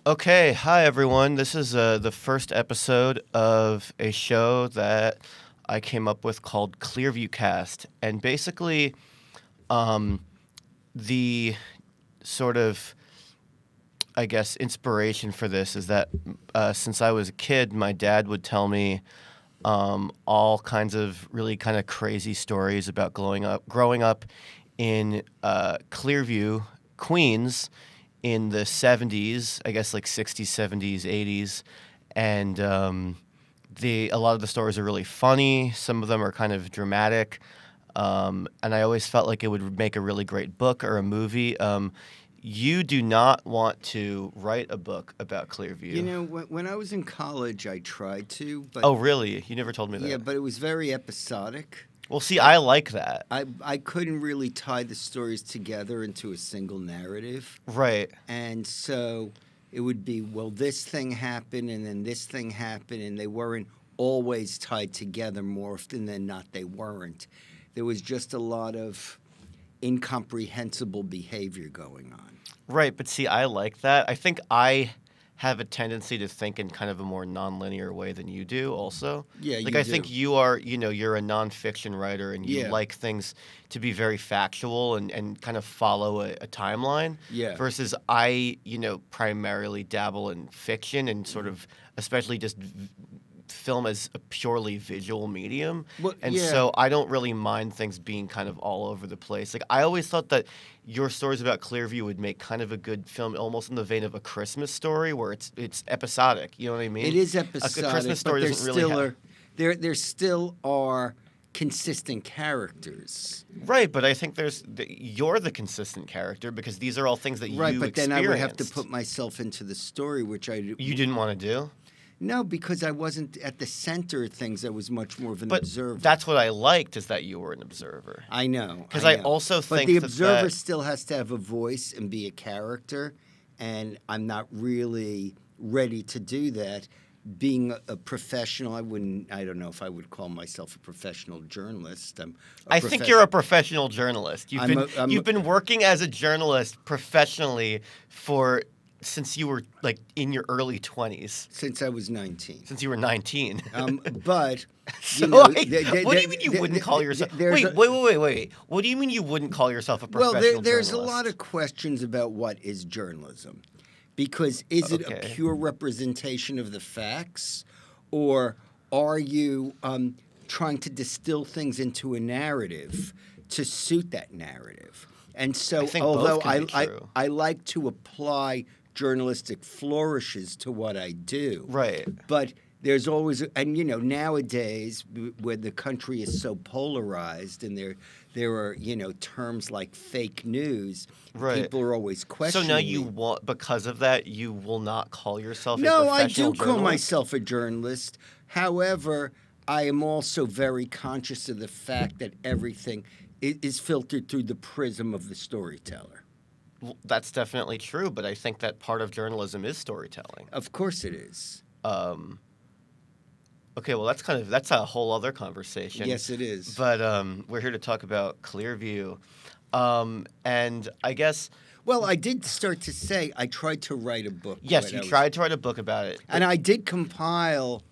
Okay, hi everyone. This is the first episode of a show that I came up with called CLEARVIEWCAST, and basically, um, the sort of, I guess, inspiration for this is that since I was a kid, my dad would tell me all kinds of really kind of crazy stories about growing up in Clearview, Queens, in the 70s, I guess like 60s, 70s, 80s, and a lot of the stories are really funny. Some of them are kind of dramatic, and I always felt like it would make a really great book or a movie. You do not want to write a book about Clearview. You know, when I was in college, I tried to, but Oh, really? You never told me that. yeah, but it was very episodic. Well, see, I like that. I couldn't really tie the stories together into a single narrative, Right. and so it would be, well, this thing happened, and then this thing happened, and they weren't always tied together. More often than not, they weren't. There was just a lot of incomprehensible behavior going on. Right, but see, I like that. I think I have a tendency to think in kind of a more nonlinear way than you do also. Yeah, Like you I think do. you are, you're a nonfiction writer and you Yeah. like things to be very factual and kind of follow a timeline. Yeah. Versus I, primarily dabble in fiction and sort of especially just film as a purely visual medium. Well, And yeah. so I don't really mind things being kind of all over the place. Like I always thought that your stories about Clearview would make kind of a good film, almost in the vein of A Christmas Story, where it's episodic. You know what I mean? It is A episodic, Christmas Story but doesn't really have... there still are consistent characters. Right, but I think you're the consistent character because these are all things that Right, you but then I would have to experienced. put myself into the story, which I You didn't want to do? no, because I wasn't at the center of things. I was much more of an But observer. that's what I liked, is that you were an observer. I know, 'Cause I know. also but think the that observer that- still has to have a voice and be a character, and I'm not really ready to do that. Being a professional, I don't know if I would call myself a professional journalist. I think you're a professional journalist. I'm You've been working as a journalist professionally since you were like in your early 20s, since I was 19. since you were 19. But So you know, what do you mean you wouldn't call yourself? Wait. What do you mean you wouldn't call yourself a professional well, there's a journalist? lot of questions about what is journalism, because is it a Okay. pure representation of the facts, or are you trying to distill things into a narrative to suit that narrative? And so, I think both although can be true. I like to apply journalistic flourishes to what I do, Right. but there's always, and nowadays where the country is so polarized, and there are terms like fake news. Right. People are always So questioning. now you me. want, because of that, you will not call yourself a No, I professional do call journalist? myself a journalist. However, I am also very conscious of the fact that everything is filtered through the prism of the storyteller. Well, that's definitely true, but I think that part of journalism is storytelling. Of course, it is. Okay, well, that's a whole other conversation. Yes, it is. But we're here to talk about Clearview, and I guess Well, I did start to say I tried to write a book. yes, when you I was- tried to write a book about it. and I did compile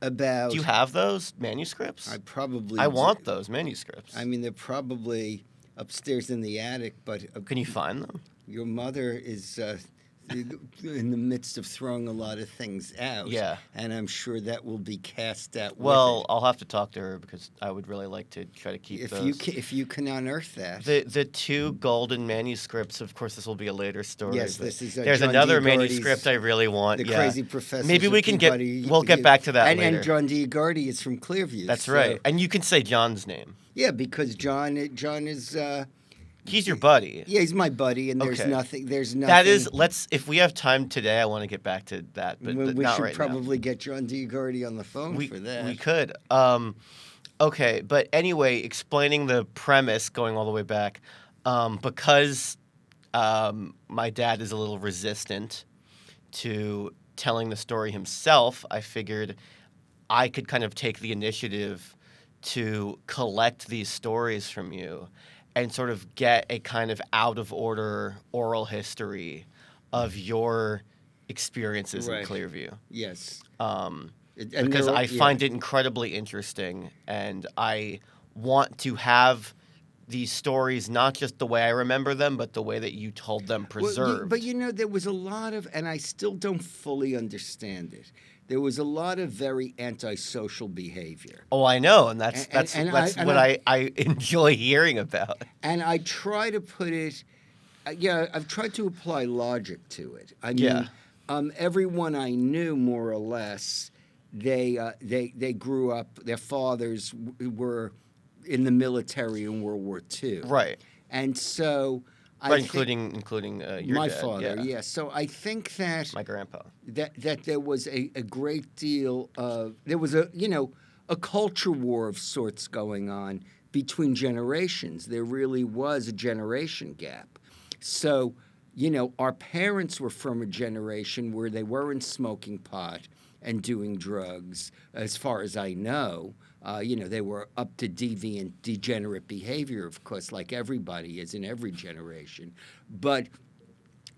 about. Do you have those manuscripts? I probably. I do. want those manuscripts. I mean, they're probably upstairs in the attic, but Can you find them? your mother is in the midst of throwing a lot of things out. Yeah. And I'm sure that will be cast out. Well, I'll have to talk to her because I would really like to try to keep if those. if you can unearth that. The two golden manuscripts, of course, this will be a later story. Yes, but this is, there's John another D'Agarty's manuscript I really want. the yeah. crazy professor. Maybe we can we'll get back to that and, later. And John D'Agarty is from Clearview. That's so- right. And you can say John's name. Yeah, because John is. He's your buddy. Yeah, he's my buddy, and Okay. There's nothing. That is, if we have time today, I want to get back to that, but we not should right now. probably get John D'Agarty on the phone for that. We could. Okay, but anyway, explaining the premise, going all the way back, because my dad is a little resistant to telling the story himself, I figured I could kind of take the initiative to collect these stories from you and sort of get a kind of out of order oral history of your experiences Right. in Clearview. Yes. And And because there are- I find it incredibly interesting, and I want to have these stories not just the way I remember them, but the way that you told them preserved. But there was a lot of, and I still don't fully understand it. There was a lot of very antisocial behavior. Oh, I know, and that's And what I enjoy hearing about. And I try to put it, I've tried to apply logic to it. I mean, Yeah. everyone I knew, more or less, they grew up. Their fathers were in the military in World War II, Right. and so Right, including your my dad, father. yeah. Yes, so I think that My grandpa. that there was a great deal of there was a culture war of sorts going on between generations. There really was a generation gap. So, our parents were from a generation where they weren't smoking pot and doing drugs, as far as I know. They were up to deviant, degenerate behavior, of course, like everybody is in every generation. But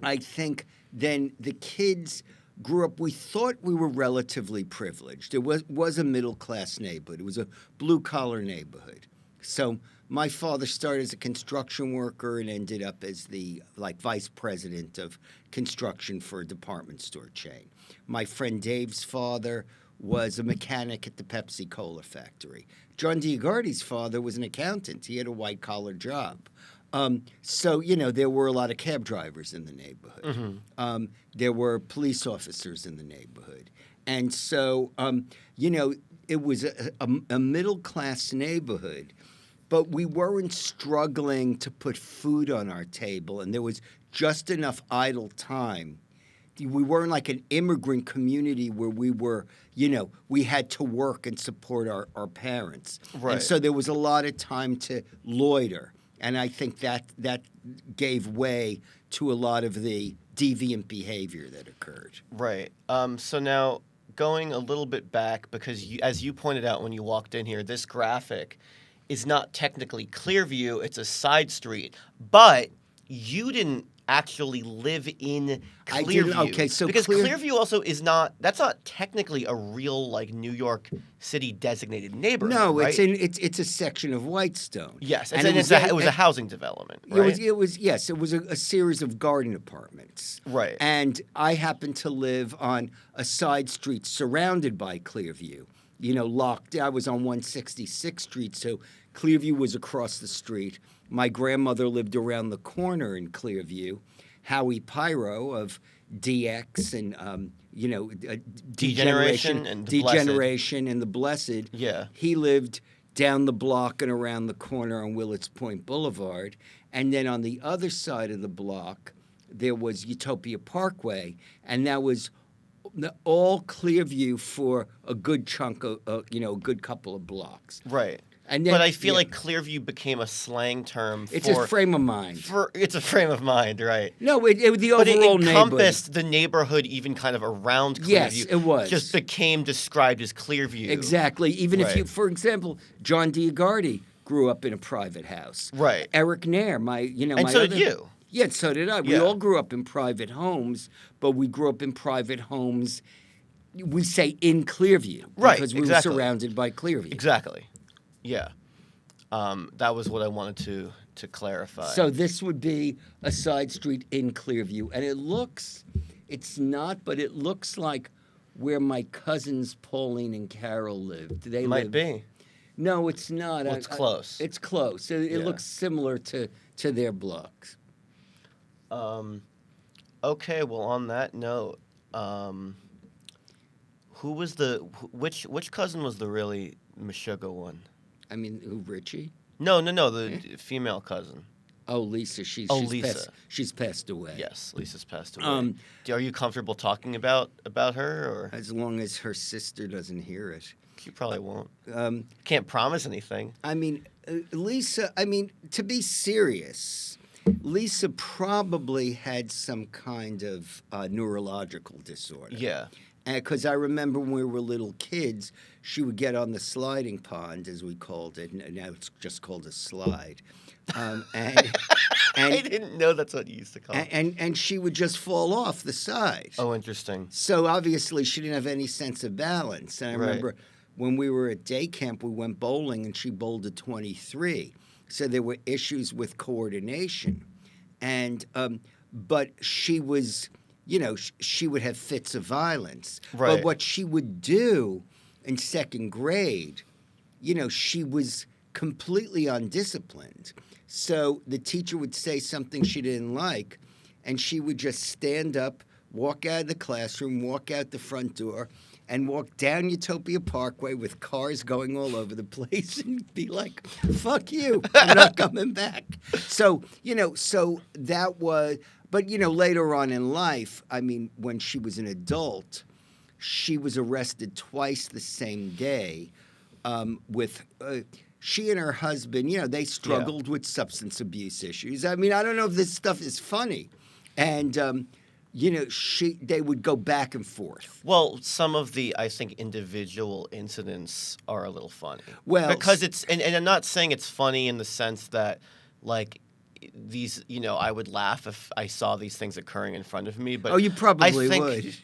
I think then the kids grew up, we thought we were relatively privileged. It was a middle-class neighborhood. It was a blue-collar neighborhood. So my father started as a construction worker and ended up as the vice president of construction for a department store chain. My friend Dave's father was a mechanic at the Pepsi Cola factory. John Diagardi's father was an accountant. He had a white-collar job. So, there were a lot of cab drivers in the neighborhood. Mm-hmm. There were police officers in the neighborhood. And so, it was a middle-class neighborhood, but we weren't struggling to put food on our table, and there was just enough idle time. We weren't like an immigrant community where we were, we had to work and support our parents. Right. And so there was a lot of time to loiter. And I think that gave way to a lot of the deviant behavior that occurred. Right. So now going a little bit back, because as you pointed out when you walked in here, this graphic is not technically Clearview, it's a side street. But you didn't actually live in Clearview. I didn't. Okay, so because Clearview also is not. That's not technically a real New York City designated neighborhood. No, right? it's a section of Whitestone. Yes, and it was a housing development. Right? It was a series of garden apartments. Right. And I happened to live on a side street surrounded by Clearview. Locked. I was on 166th Street, so Clearview was across the street. My grandmother lived around the corner in Clearview. Howie Pyro of DX and Degeneration and the Degeneration and the Blessed. Yeah. He lived down the block and around the corner on Willets Point Boulevard. And then on the other side of the block, there was Utopia Parkway, and that was all Clearview for a good chunk of, a good couple of blocks. Right. And then, but I feel like Clearview became a slang term it's a frame of mind. It's a frame of mind, right? No, the overall but it neighborhood. encompassed the neighborhood, even kind of around Clearview. Yes, it was. Just became described as Clearview. Exactly. Even if Right. you, for example, John Diagardi grew up in a private house. Right. Eric Nair, And so did you. Yeah, so did I. We Yeah. all grew up in private homes, but we grew up in private homes, we say in Clearview. Right, Because we exactly. were surrounded by Clearview. Exactly. Yeah. That was what I wanted to clarify. So this would be a side street in Clearview. And it's not, but it looks like where my cousins Pauline and Carol lived. They Might be. No, it's not. Well, it's close. It's close. It Yeah. looks similar to their blocks. Okay. Well, on that note, who was which cousin was the really Meshuggah one? I mean, who, Richie? No, the female cousin. Oh, Lisa. Lisa. She's passed away. Yes, Lisa's passed away. Are you comfortable talking about her, or As long as her sister doesn't hear it. you probably won't? Can't promise anything. I mean, Lisa, to be serious, Lisa probably had some kind of neurological disorder. Yeah. because I remember when we were little kids, she would get on the sliding pond, as we called it. Now it's just called a slide. And I didn't know that's what you used to call it. and she would just fall off the side. Oh, interesting. So obviously she didn't have any sense of balance. And I Right. remember when we were at day camp, we went bowling and she bowled a 23. So there were issues with coordination. And but she was, she would have fits of violence. Right. But what she would do in second grade, she was completely undisciplined. So the teacher would say something she didn't like, and she would just stand up, walk out of the classroom, walk out the front door, and walk down Utopia Parkway with cars going all over the place and be like, fuck you, I'm not coming back. So, so that was, but, later on in life, I mean, when she was an adult, she was arrested twice the same day with... she and her husband, they struggled with substance abuse issues. I mean, I don't know if this stuff is funny. And, they would go back and forth. Well, some of the, I think, individual incidents are a little funny. Well, because it's, and I'm not saying it's funny in the sense that, like, these, I would laugh if I saw these things occurring in front of me. But you probably I think would.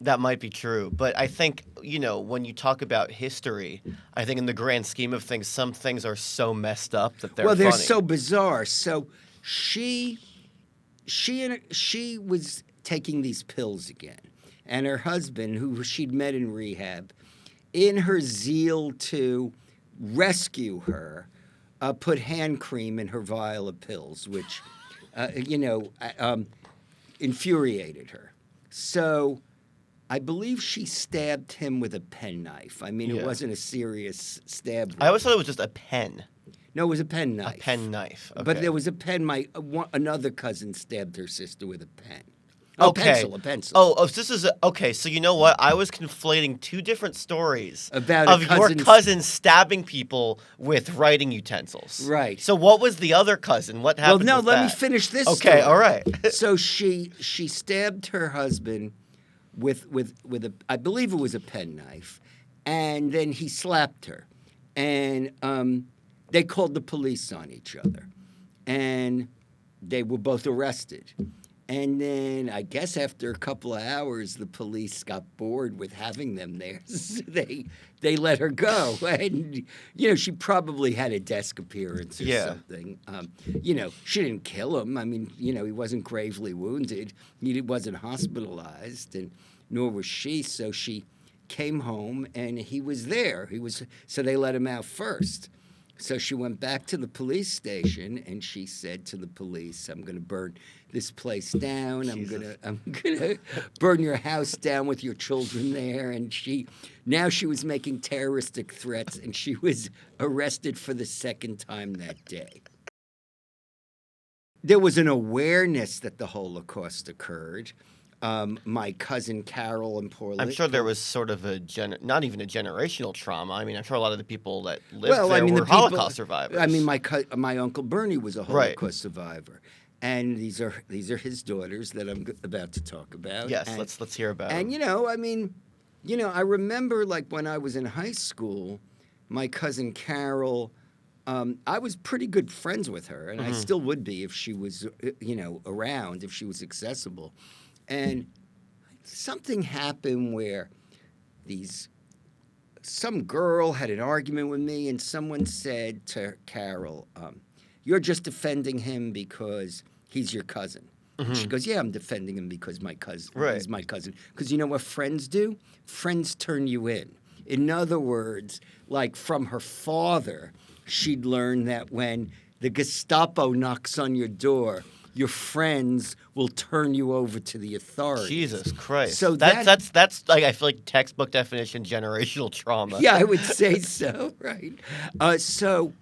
That might be true. But I think, when you talk about history, I think in the grand scheme of things, some things are so messed up that they're they're funny. so bizarre. So she was taking these pills again. And her husband, who she'd met in rehab, in her zeal to rescue her, put hand cream in her vial of pills, which, infuriated her. So I believe she stabbed him with a penknife. I mean, it wasn't a serious stab wound. I always thought it was just a pen. No, it was a penknife. A penknife. Okay. But there was a pen. Another cousin stabbed her sister with a pen. Okay. A pencil. Oh, so this is okay. So you know what? I was conflating two different stories About your cousin stabbing people with writing utensils. Right. So what was the other cousin? What happened? Well, no, with let that? me finish this. Okay, story. all right. So she stabbed her husband with a, I believe it was a penknife, and then he slapped her, and they called the police on each other, and they were both arrested. And then I guess after a couple of hours, the police got bored with having them there. So they let her go. And, she probably had a desk appearance or something. She didn't kill him. I mean, he wasn't gravely wounded. He wasn't hospitalized, and nor was she. So she came home, and he was there. So they let him out first. So she went back to the police station, and she said to the police, "I'm going to burn this place down. I'm gonna burn your house down with your children there." And she was making terroristic threats, and she was arrested for the second time that day. There was an awareness that the Holocaust occurred. My cousin Carol in Portland. I'm sure there was sort of not even a generational trauma. I mean, I'm sure a lot of the people that lived there were Holocaust survivors. I mean, my Uncle Bernie was a Holocaust survivor. And these are his daughters that I'm about to talk about. Yes, let's hear about them. And, I remember, like, when I was in high school, my cousin Carol, I was pretty good friends with her, and I still would be if she was, around, if she was accessible. And something happened where some girl had an argument with me, and someone said to Carol, "You're just defending him because he's your cousin." She goes, "Yeah, I'm defending him because he's my cousin. Because you know what friends do? Friends turn you in. In other words, like from her father, she'd learned that when the Gestapo knocks on your door, your friends will turn you over to the authorities." Jesus Christ! So that's like, I feel like textbook definition generational trauma. Yeah, I would say so. Right. So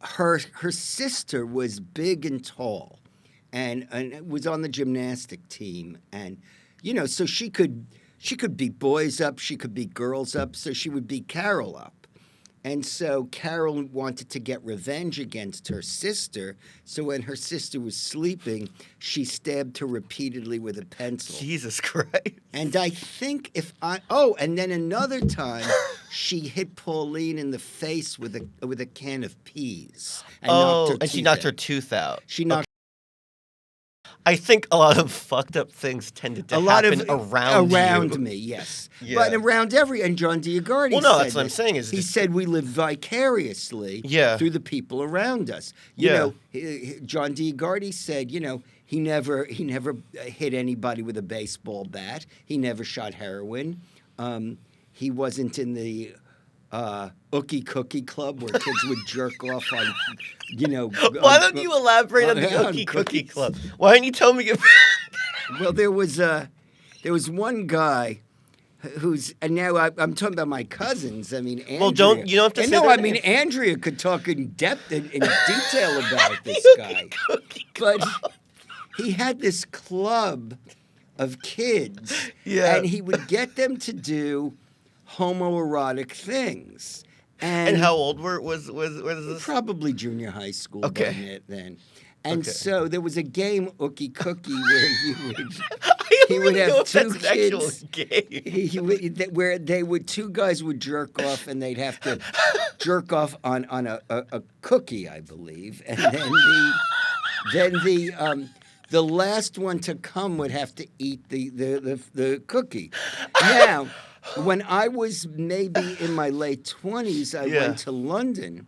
her sister was big and tall, and was on the gymnastic team, and so she could beat boys up, she could beat girls up, so she would beat Carol up. And so Carol wanted to get revenge against her sister. So when her sister was sleeping, she stabbed her repeatedly with a pencil. Jesus Christ. And I think and then another time, she hit Pauline in the face with a can of peas. And she knocked her tooth out. She knocked. I think a lot of fucked up things tended to happen around me, yes. Yeah. But around and John Diagardi Well, no, said that's what I'm saying. He said we live vicariously through the people around us. You know, John Diagardi said, he never hit anybody with a baseball bat. He never shot heroin. He wasn't in the Ookie Cookie Club where kids would jerk off on, Why don't you elaborate on the Ookie Cookie Club? Why don't you tell me about Well, there was one guy who's, and now I'm talking about my cousins. I mean, Andrea. Well, you don't have to say no, their names. Andrea could talk in depth and in detail about this guy. But he had this club of kids, and he would get them to do homoerotic things. And how old was this? Probably junior high school. Okay. Then. And so there was a game, Ookie Cookie, where he would have two kids. Where two guys would jerk off, and they'd have to jerk off on a cookie, I believe, and then the last one to come would have to eat the cookie. Now, when I was maybe in my late 20s, I went to London,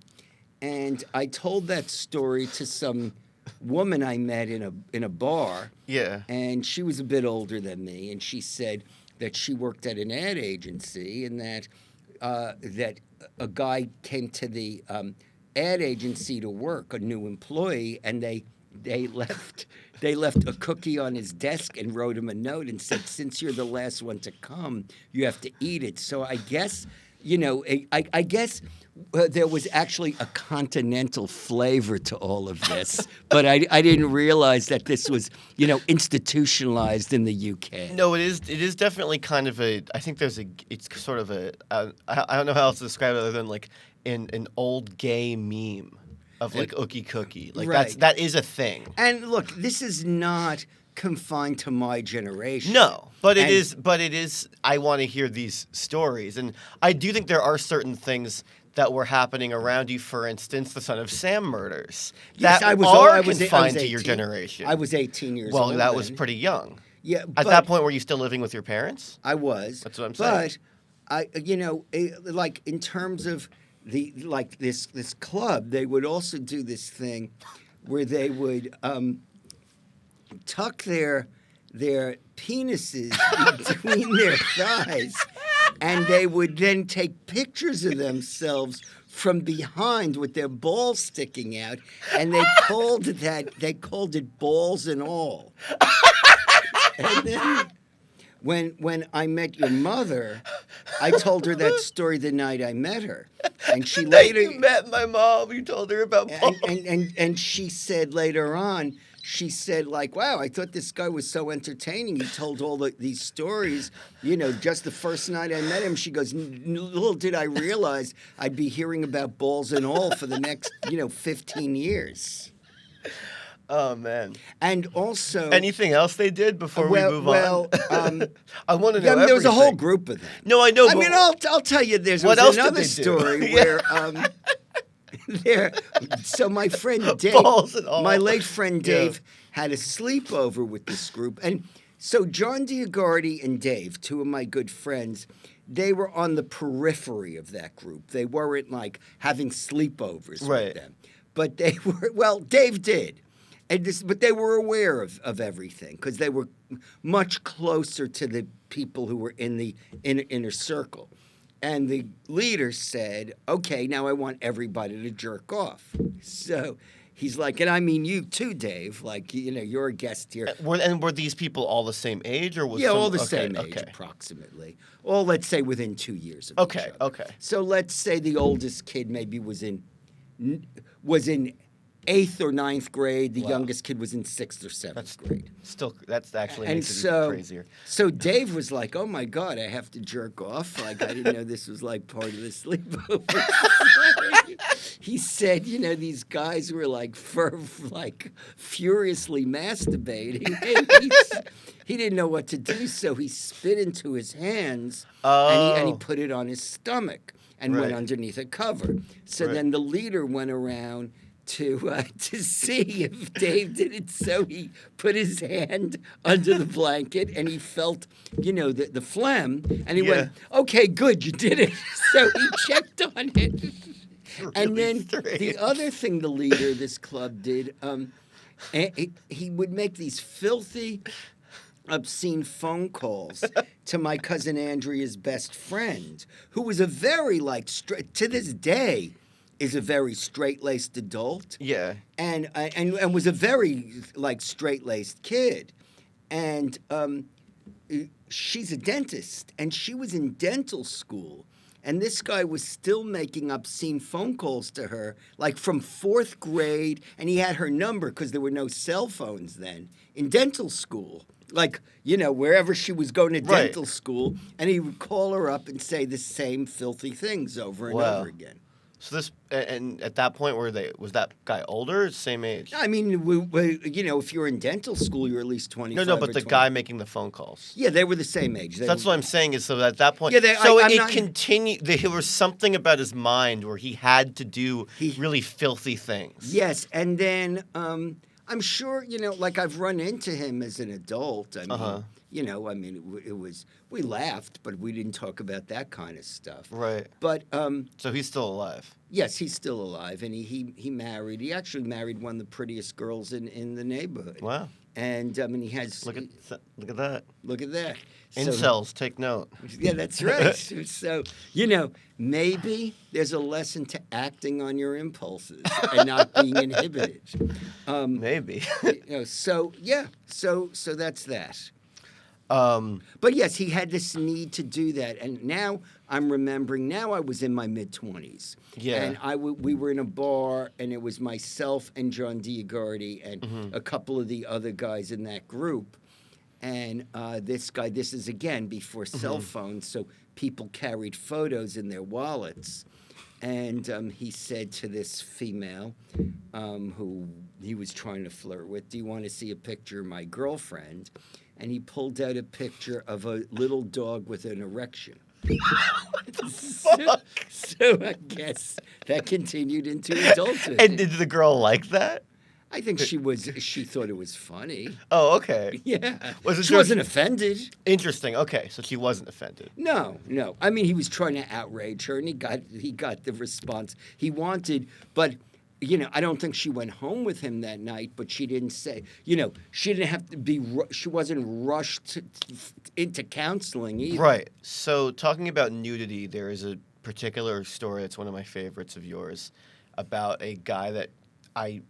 and I told that story to some woman I met in a bar. Yeah. And she was a bit older than me, and she said that she worked at an ad agency, and that a guy came to the ad agency to work, a new employee, and they left a cookie on his desk and wrote him a note and said, "Since you're the last one to come, you have to eat it." So I guess, I guess there was actually a continental flavor to all of this, but I didn't realize that this was, institutionalized in the UK. No, it is definitely kind of I think it's sort of I don't know how else to describe it other than like an old gay meme of like Ookie Cookie. Like that is a thing. And look, this is not confined to my generation. No, but it is. I want to hear these stories, and I do think there are certain things that were happening around you. For instance, the Son of Sam murders. Yes, that I was confined to your generation. I was 18 years old. old. Well, that was pretty young. Yeah. At that point, were you still living with your parents? I was. That's what I'm saying. But like in terms of this club, they would also do this thing where they would tuck their penises between their thighs, and they would then take pictures of themselves from behind with their balls sticking out, and they called it balls and all. And then when I met your mother, I told her that story the night I met her, and she later you met my mom. You told her about balls. And she said later on, she said, like, wow, I thought this guy was so entertaining. He told all these stories, just the first night I met him. She goes, little did I realize I'd be hearing about balls and all for the next, 15 years. Oh, man. And also... Anything else they did before we move on? I want to know there was a whole group of them. No, I know. I'll tell you, there's another story where... So my friend Dave, my late friend Dave, had a sleepover with this group. And so John Diagardi and Dave, two of my good friends, they were on the periphery of that group. They weren't like having sleepovers with them. But they were, Dave did. But they were aware of everything because they were much closer to the people who were in the inner circle. And the leader said, okay, now I want everybody to jerk off. So he's like, and I mean you too, Dave. Like, you're a guest here. Were these people all the same age? Or all the same age, approximately. All, let's say, within 2 years of each other. Okay. So let's say the oldest kid maybe was in 8th or ninth grade. The Wow. youngest kid was in 6th or 7th grade. That's actually And makes it so, even crazier. so Dave was like, "Oh my God, I have to jerk off! Like I didn't know this was like part of the sleepover." He said, these guys were like furiously masturbating. And he didn't know what to do, so he spit into his hands and he Oh. put it on his stomach and went Right. underneath a cover. So Right. then the leader went around to see if Dave did it. So he put his hand under the blanket and he felt, the phlegm, and he went, "Okay, good, you did it." So he checked on it. And then the other thing the leader of this club did, he would make these filthy, obscene phone calls to my cousin Andrea's best friend, who was a very to this day, is a very straight-laced adult. Yeah. And was a very straight-laced kid, and she's a dentist, and she was in dental school, and this guy was still making obscene phone calls to her, from 4th grade, and he had her number because there were no cell phones then in dental school. Wherever she was going to Right. dental school, and he would call her up and say the same filthy things over and Wow. over again. So and at that point, was that guy older, same age? I mean, if you're in dental school, you're at least 25. No, but or the 20. guy making the phone calls. Yeah, they were the same age. That's what I'm saying is, so at that point, Yeah, it continued. There was something about his mind where he had to do really filthy things. Yes, and then I'm sure, I've run into him as an adult. I mean, it was, we laughed, but we didn't talk about that kind of stuff. Right. But So he's still alive. yes, he's still alive, and he married. He actually married one of the prettiest girls in the neighborhood. Wow. And he has Look at that. look at that. So- Incels, take note. Yeah, that's right. So, maybe there's a lesson to acting on your impulses and not being inhibited. Maybe. So that's that. Um, But yes, he had this need to do that, and now I'm remembering. Now I was in my mid-20s, Yeah. and we were in a bar, and it was myself and John Diagardi and a couple of the other guys in that group, and this guy. This is again before cell phones, so people carried photos in their wallets. And he said to this female who he was trying to flirt with, "Do you want to see a picture of my girlfriend?" And he pulled out a picture of a little dog with an erection. So I guess that continued into adulthood. and did the girl like that? I think she thought it was funny. Oh, okay. Yeah. Was it She just- wasn't offended. Interesting. Okay, so she wasn't offended. No. I mean, he was trying to outrage her, and he got the response he wanted. But I don't think she went home with him that night. But she didn't say. She didn't have to be. She wasn't rushed into counseling either. Right. So talking about nudity, there is a particular story that's one of my favorites of yours about a guy that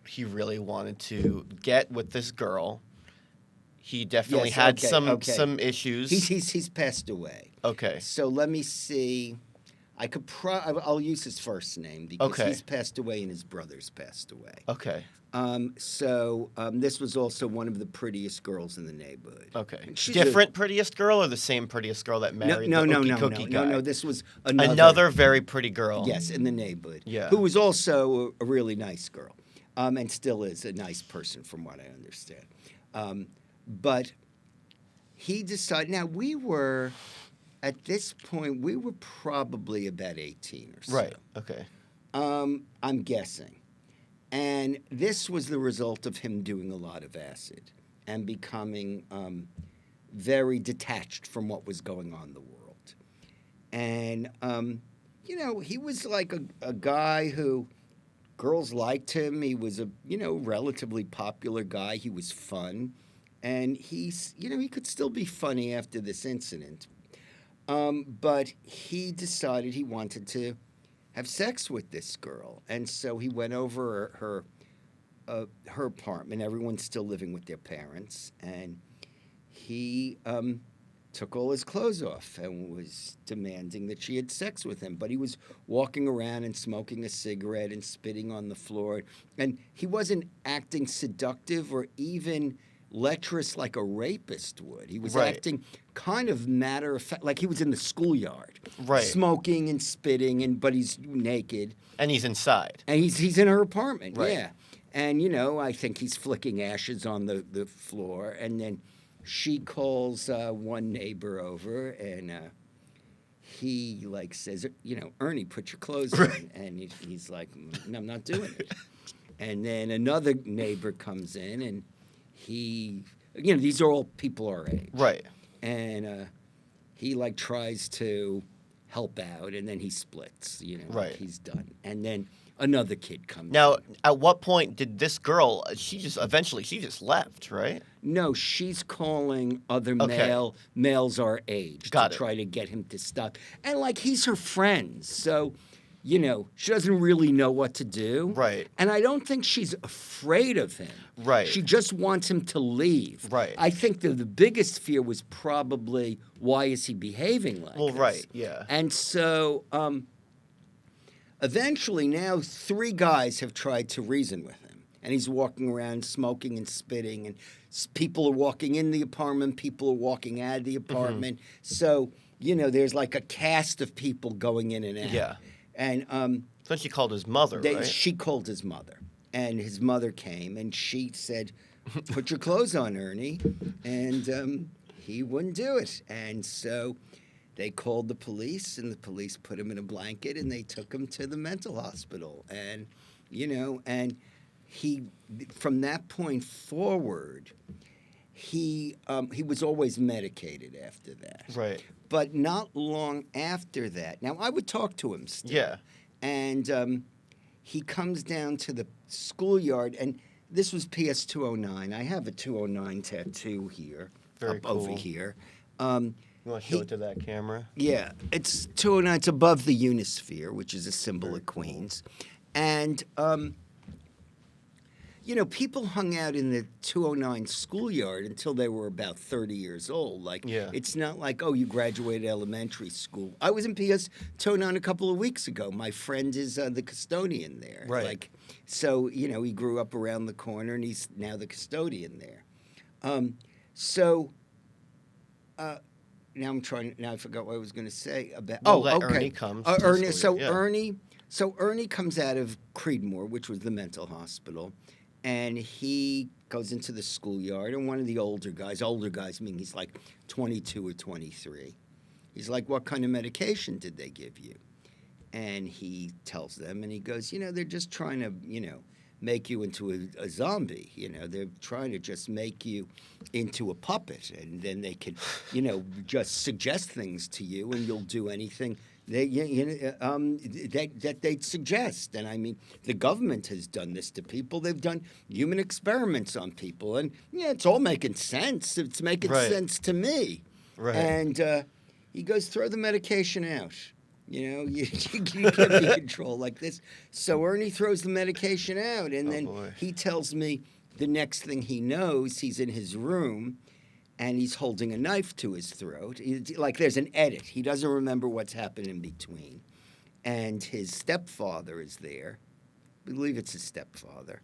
he really wanted to get with this girl. He definitely Yes, had okay. some issues. He's passed away. Okay. So let me see. I could I'll use his first name because Okay. he's passed away and his brother's passed away. Okay. This was also one of the prettiest girls in the neighborhood. Okay. And she's Different prettiest girl or the same prettiest girl that married the Ookie Cookie guy? No. This was Another very pretty girl. Yes, in the neighborhood. Yeah. Who was also a really nice girl, and still is a nice person from what I understand. But he decided. Now we were, at this point, we were probably about 18 or so. Right. Okay. I'm guessing. And this was the result of him doing a lot of acid and becoming very detached from what was going on in the world. And, he was like a guy who girls liked him. He was a, relatively popular guy. He was fun. And he could still be funny after this incident. But he decided he wanted to have sex with this girl, and so he went over her apartment. Everyone's still living with their parents, and he took all his clothes off and was demanding that she had sex with him. But he was walking around and smoking a cigarette and spitting on the floor. And he wasn't acting seductive or even lecherous like a rapist would. He was Right. acting kind of matter of fact, like he was in the schoolyard, Right. smoking and spitting, but he's naked. And he's inside. And he's in her apartment, Right. yeah. And, I think he's flicking ashes on the floor. And then she calls one neighbor over, and he, says, Ernie, put your clothes on. And he's like, no, I'm not doing it. And then another neighbor comes in, and he, these are all people our age. Right. And he, tries to help out, and then he splits, Right. he's done. And then another kid comes Now, in. at what point did this girl, she just left, right? No, she's calling other Okay. males our age Got to it. try to get him to stop. And he's her friend, so she doesn't really know what to do. Right. And I don't think she's afraid of him. Right. She just wants him to leave. Right. I think the biggest fear was probably, why is he behaving like Well, this? right, yeah. And so eventually now 3 guys have tried to reason with him. And he's walking around smoking and spitting, and people are walking in the apartment, people are walking out of the apartment. So, there's a cast of people going in and out. Yeah. And Then she called his mother, right? she called his mother. And his mother came, and she said, put your clothes on, Ernie. And he wouldn't do it. And so they called the police, and the police put him in a blanket, and they took him to the mental hospital. And, and he, from that point forward, he was always medicated after that. Right. But not long after that. Now, I would talk to him still. Yeah. And he comes down to the schoolyard, and this was PS 209. I have a 209 tattoo here, Very up over cool. here. You want to show it to that camera? Yeah, it's 209. It's above the Unisphere, which is a symbol of Queens. And, people hung out in the 209 schoolyard until they were about 30 years old. Yeah. It's not like, oh, you graduated elementary school. I was in PS 209 a couple of weeks ago. My friend is the custodian there. Right. So, he grew up around the corner, and he's now the custodian there. Now I forgot what I was going to say about. We'll let okay. Ernie come to the Ernie. school, So yeah. Ernie comes out of Creedmoor, which was the mental hospital, and he goes into the schoolyard. And one of the older guys meaning he's 22 or 23. He's like, "What kind of medication did they give you?" And he tells them, and he goes, "They're just trying to, make you into a zombie. They're trying to just make you into a puppet, and then they could, just suggest things to you, and you'll do anything that they'd suggest." And I mean, the government has done this to people. They've done human experiments on people, and it's all making sense. It's making Right. sense to me. Right. And he goes, "Throw the medication out. You can't be controlled like this." So Ernie throws the medication out, and then boy. he tells me the next thing he knows, he's in his room, and he's holding a knife to his throat. There's an edit. He doesn't remember what's happened in between. And his stepfather is there. I believe it's his stepfather.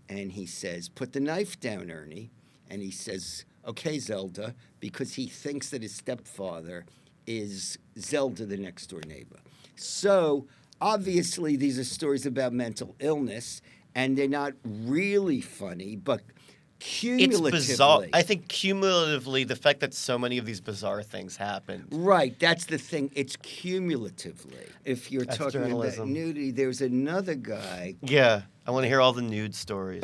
And he says, "Put the knife down, Ernie." And he says, "Okay, Zelda," because he thinks that his stepfather is Zelda, the next door neighbor. So obviously these are stories about mental illness, and they're not really funny, but It's cumulatively. bizarre. I think cumulatively, the fact that so many of these bizarre things happened. Right, that's the thing. It's cumulatively. If you're That's talking about journalism. nudity, there's another guy. Yeah, I want to hear all the nude stories.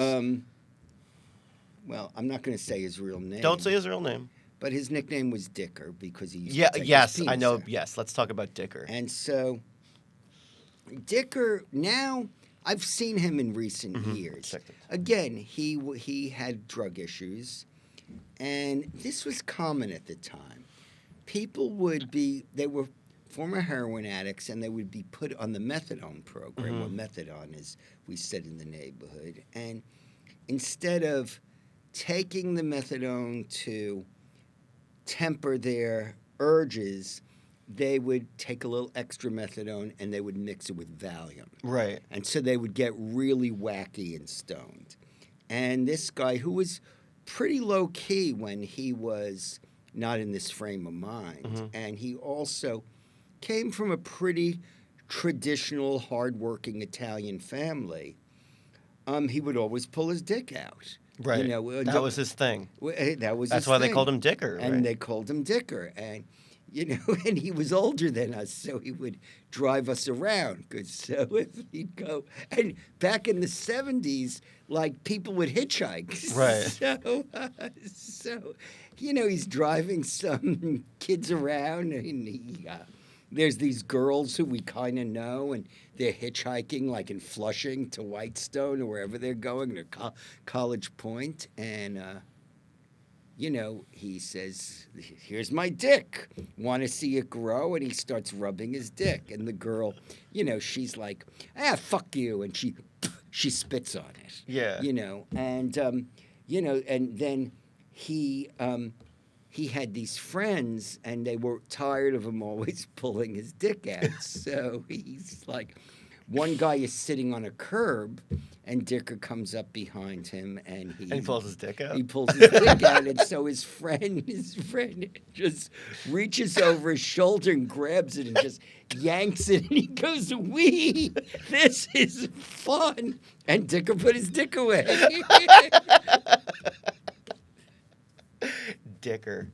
Well, I'm not going to say his real name. Don't say his real name. But his nickname was Dicker because he used Yeah, to take his yes, I penis know. out. Yes, let's talk about Dicker. And so Dicker, now I've seen him in recent years. Checked it. Again, he had drug issues, and this was common at the time. People they were former heroin addicts, and they would be put on the methadone program, or methadone, as we said in the neighborhood. And instead of taking the methadone to temper their urges, they would take a little extra methadone and they would mix it with Valium. Right. And so they would get really wacky and stoned. And this guy, who was pretty low key when he was not in this frame of mind, and he also came from a pretty traditional, hardworking Italian family, he would always pull his dick out. Right. That was his thing. That's why they called him Dicker. And right? they called him Dicker. And, and he was older than us, so he would drive us around. So if he'd go, and back in the 70s, like, people would hitchhike. Right. So he's driving some kids around, and there's these girls who we kind of know, and they're hitchhiking, like in Flushing to Whitestone or wherever they're going, to College Point, and he says, "Here's my dick. Want to see it grow?" And he starts rubbing his dick, and the girl, she's like, "Fuck you," and she spits on it. Yeah. And and then he had these friends, and they were tired of him always pulling his dick out. So he's like, one guy is sitting on a curb, and Dicker comes up behind him, and he pulls his dick out. He pulls his dick out, and so his friend just reaches over his shoulder and grabs it and just yanks it, and he goes, "Wee, this is fun." And Dicker put his dick away. Dicker.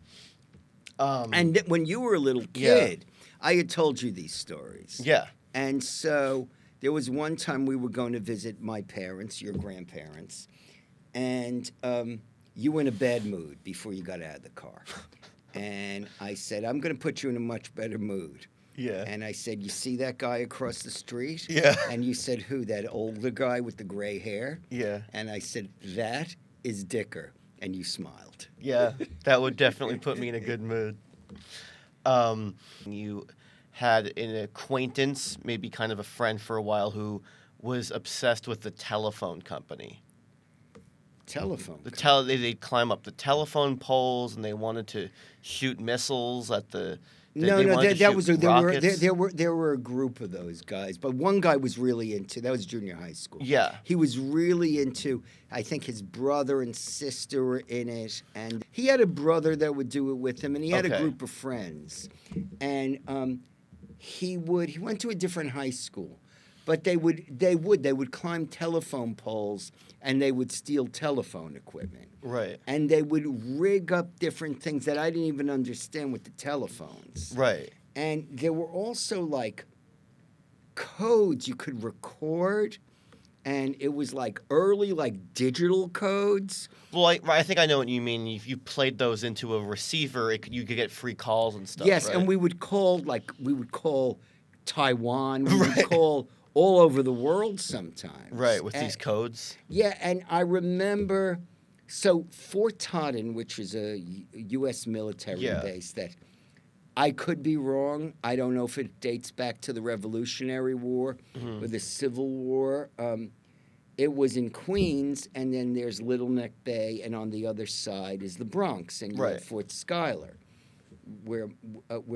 And when you were a little kid, I had told you these stories. Yeah. And so there was one time we were going to visit my parents, your grandparents, and you were in a bad mood before you got out of the car. And I said, "I'm going to put you in a much better mood." Yeah. And I said, "You see that guy across the street?" Yeah. And you said, "Who? That older guy with the gray hair?" Yeah. And I said, "That is Dicker." And you smiled. Yeah, that would definitely put me in a good mood. You had an acquaintance, maybe kind of a friend for a while, who was obsessed with the telephone company. Telephone. They'd climb up the telephone poles, and they wanted to there were a group of those guys, but one guy was really into. That was junior high school. Yeah, he was really into. I think his brother and sister were in it, and he had a brother that would do it with him, and he had a group of friends, and he went to a different high school. But they would climb telephone poles, and they would steal telephone equipment. Right. And they would rig up different things that I didn't even understand with the telephones. Right. And there were also, like, codes you could record, and it was like early, like, digital codes. Well, I think I know what you mean. If you played those into a receiver, you could get free calls and stuff. Yes, right? and we would call Taiwan. We would call all over the world sometimes. Right, with these codes. Yeah, and I remember, so Fort Totten, which is a U.S. military base that I could be wrong. I don't know if it dates back to the Revolutionary War or the Civil War. It was in Queens, and then there's Little Neck Bay, and on the other side is the Bronx, and you're at Fort Schuyler, where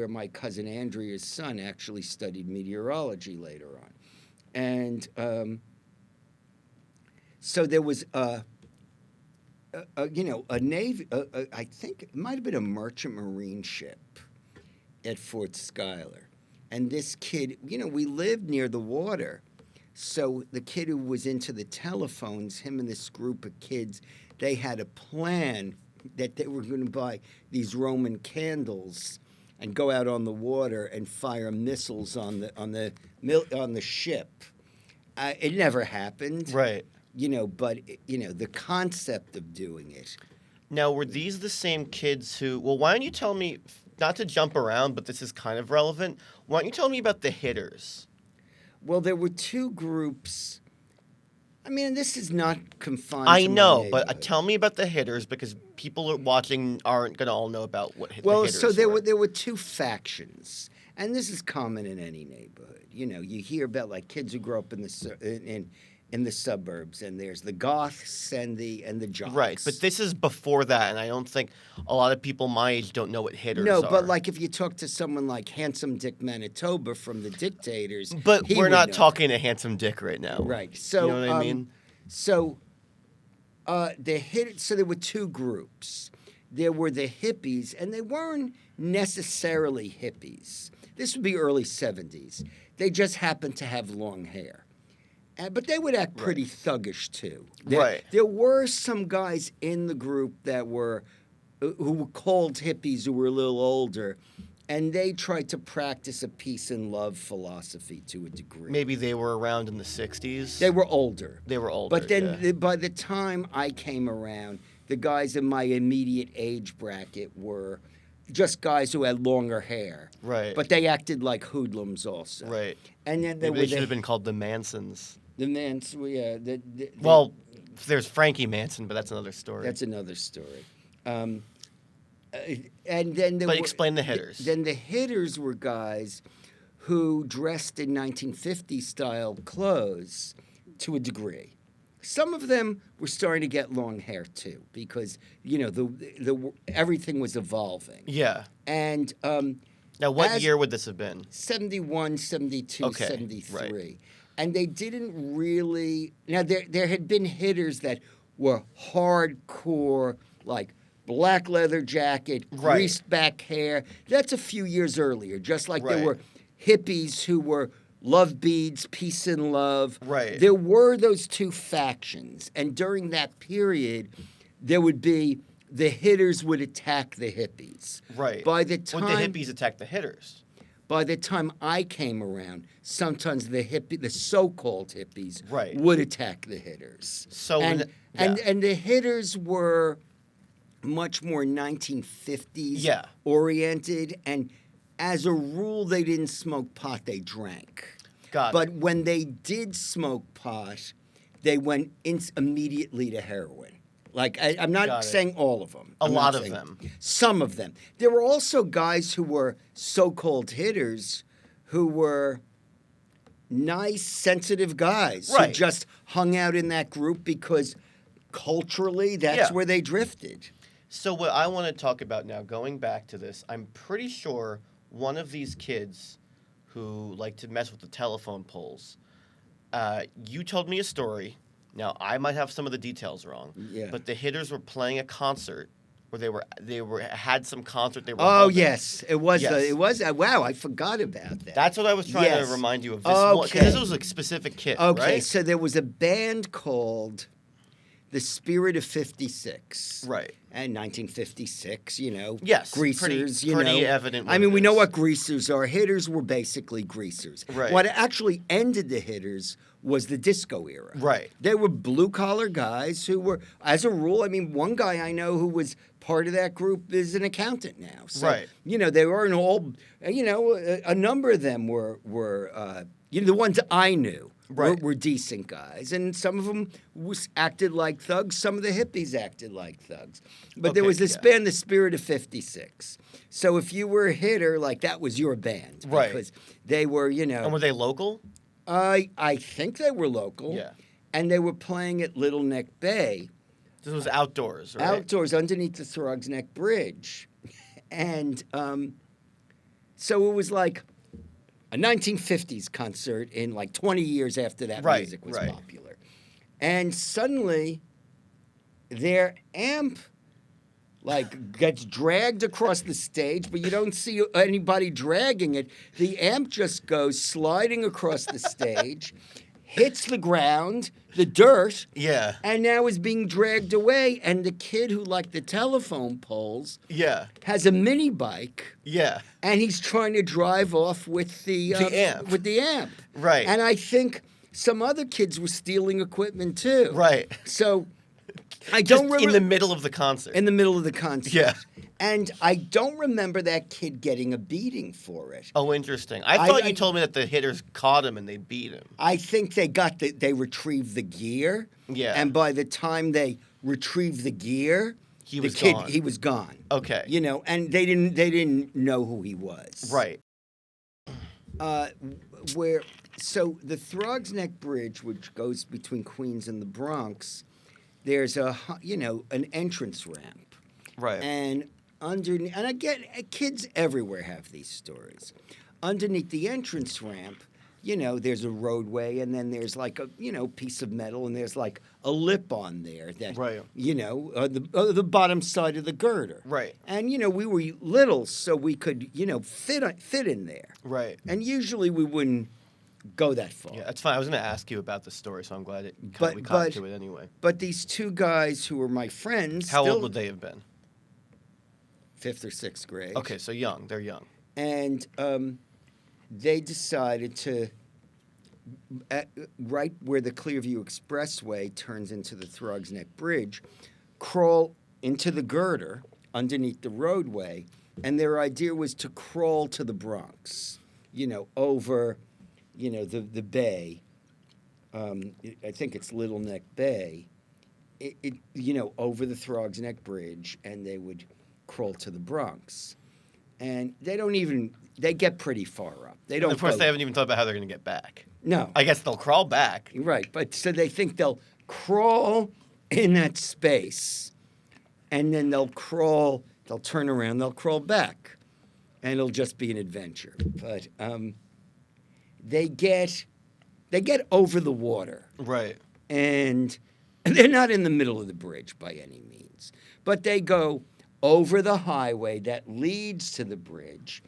my cousin Andrea's son actually studied meteorology later on. And so there was a Navy, I think it might have been a merchant marine ship at Fort Schuyler. And this kid, we lived near the water. So the kid who was into the telephones, him and this group of kids, they had a plan that they were going to buy these Roman candles and go out on the water and fire missiles on the ship. It never happened, right? But the concept of doing it. Now, were these the same kids who? Well, why don't you tell me? Not to jump around, but this is kind of relevant. Why don't you tell me about the hitters? Well, there were two groups. I mean, this is not confined. I know, but tell me about the hitters because people watching aren't going to all know about what the hitters so there were. There were two factions, and this is common in any neighborhood. You hear about like kids who grow up in in the suburbs, and there's the goths and the jocks. Right, but this is before that, and I don't think a lot of people my age don't know what hitters No, are. but like if you talk to someone like Handsome Dick Manitoba from the Dictators, But he we're would not know. talking to Handsome Dick right now. Right. So you know what I mean? So so there were two groups. There were the hippies, and they weren't necessarily hippies. This would be early 70s. They just happened to have long hair. But they would act pretty thuggish, too. There were some guys in the group that were who were called hippies who were a little older, and they tried to practice a peace and love philosophy to a degree. Maybe they were around in the 60s. They were older. They were older, But then yeah. by the time I came around, the guys in my immediate age bracket were just guys who had longer hair. Right. But they acted like hoodlums also. Right. And then Maybe they should have been called the Mansons. The Mans, yeah. Well, there's Frankie Manson, but that's another story. That's another story. And then there But were, explain the hitters. Then the hitters were guys who dressed in 1950s style clothes to a degree. Some of them were starting to get long hair too, because the everything was evolving. Yeah. And Now, what year would this have been? 71, 72, Okay, 73. right. And they didn't really... Now, there had been hitters that were hardcore, like black leather jacket, Right. greased back hair. That's a few years earlier, just like there Right. were hippies who were love beads, peace and love. Right. There were those two factions. And during that period, there would be... The hitters would attack the hippies. Right. By the time... Would the hippies attack the hitters? By the time I came around, sometimes the so-called hippies Right. would attack the hitters. So and when and the hitters were much more 1950s oriented, and as a rule, they didn't smoke pot; they drank. But when they did smoke pot, they went immediately to heroin. Like, I'm not saying all of them. A lot of them. Some of them. There were also guys who were so-called hitters who were nice, sensitive guys who just hung out in that group because culturally that's where they drifted. So what I want to talk about now, going back to this, I'm pretty sure one of these kids who like to mess with the telephone poles, you told me a story. Now, I might have some of the details wrong, but the hitters were playing a concert, or they had some concert they were holding. Yes, it was. It was. Wow, I forgot about that. That's what I was trying to remind you of. This one, because this was a specific kid, right? So there was a band called The Spirit of 56. Right. And 1956, Yes, greasers, pretty evident. I mean, we know what greasers are. Hitters were basically greasers. Right. What actually ended the hitters was the disco era. Right. They were blue-collar guys who were, as a rule, I mean, one guy I know who was part of that group is an accountant now. So, right. They weren't all, a number of them were the ones I knew. Right. Were decent guys, and some of them acted like thugs. Some of the hippies acted like thugs. But there was this band, The Spirit of 56. So if you were a hitter, like that was your band. Right. Because they were, And were they local? I think they were local. Yeah. And they were playing at Little Neck Bay. This was outdoors, right? Outdoors, underneath the Throgs Neck Bridge. And so it was like a 1950s concert in like 20 years after that music was popular. And suddenly their amp gets dragged across the stage, but you don't see anybody dragging it. The amp just goes sliding across the stage, hits the ground, the dirt, and now is being dragged away. And the kid who liked the telephone poles has a mini bike. Yeah. And he's trying to drive off with the amp. With the amp. Right. And I think some other kids were stealing equipment too. Right. So I don't remember. In the middle of the concert. In the middle of the concert. Yeah. And I don't remember that kid getting a beating for it. Oh, interesting. I thought you told me that the hitters caught him and they beat him. I think they retrieved the gear. Yeah. And by the time they retrieved the gear, he was gone. Okay. And they didn't know who he was. Right. So the Throgs Neck Bridge, which goes between Queens and the Bronx, there's an entrance ramp. Right. And underneath, and again, kids everywhere have these stories. Underneath the entrance ramp, there's a roadway, and then there's like a, piece of metal, and there's like a lip on there that, Right. The bottom side of the girder. Right. And, we were little, so we could, fit in there. Right. And usually we wouldn't go that far. Yeah, that's fine. I was going to ask you about the story, so I'm glad we caught to it anyway. But these two guys who were my friends... How old would they have been? 5th or 6th grade. Okay, so young. They're young. And they decided to, right where the Clearview Expressway turns into the Throgs Neck Bridge, crawl into the girder underneath the roadway. And their idea was to crawl to the Bronx, over, the bay. I think it's Little Neck Bay. Over the Throgs Neck Bridge, and they would crawl to the Bronx. And they get pretty far up. They don't. And of course, they haven't even thought about how they're going to get back. No. I guess they'll crawl back. Right, but so they think they'll crawl in that space, and then they'll turn around, they'll crawl back, and it'll just be an adventure. But they get over the water. Right. And they're not in the middle of the bridge by any means, but they go over the highway that leads to the bridge,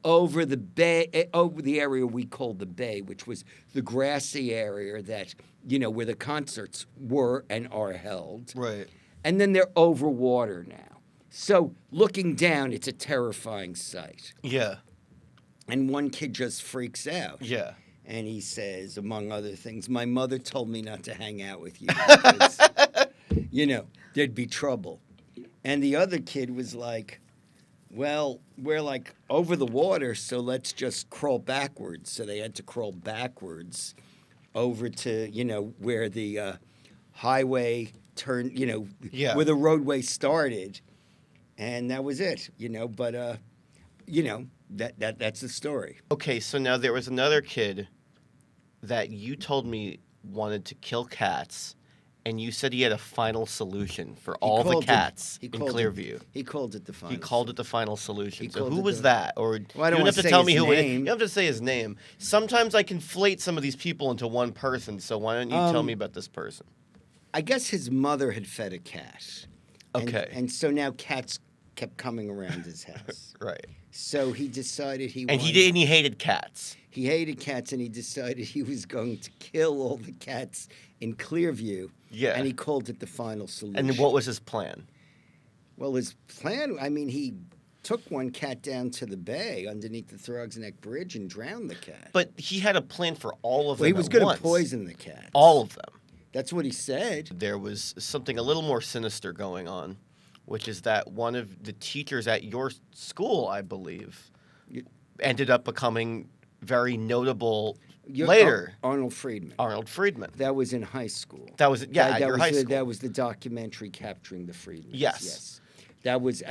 over the bay, over the area we called the bay, which was the grassy area that, where the concerts were and are held. Right. And then they're over water now. So looking down, it's a terrifying sight. Yeah. And one kid just freaks out. Yeah. And he says, among other things, my mother told me not to hang out with you because, there'd be trouble. And the other kid was like, well, we're like over the water, so let's just crawl backwards. So they had to crawl backwards over to, where the highway turned, where the roadway started. And that was it, but, that's the story. Okay, so now there was another kid that you told me wanted to kill cats, and you said he had a final solution for all the cats in Clearview. He called it the final. He called it the final solution. So called who it was the- that? Or Well, I don't you don't wanna have to say tell his me who it is. name. You don't have to say his name. Sometimes I conflate some of these people into one person. So why don't you tell me about this person? I guess his mother had fed a cat. Okay. And so now cats kept coming around his house. Right. So he decided he hated cats. He hated cats, and he decided he was going to kill all the cats in Clearview. Yeah. And he called it the final solution. And what was his plan? Well, his plan, he took one cat down to the bay underneath the Throgs Neck Bridge and drowned the cat. But he had a plan for all of them. Well, he was going to poison the cats. all of them. That's what he said. There was something a little more sinister going on, which is that one of the teachers at your school, I believe, ended up becoming very notable later. Arnold Friedman. Arnold Friedman. That was in high school. That was, at your high school. That was the documentary capturing the Friedmans. Yes. That was,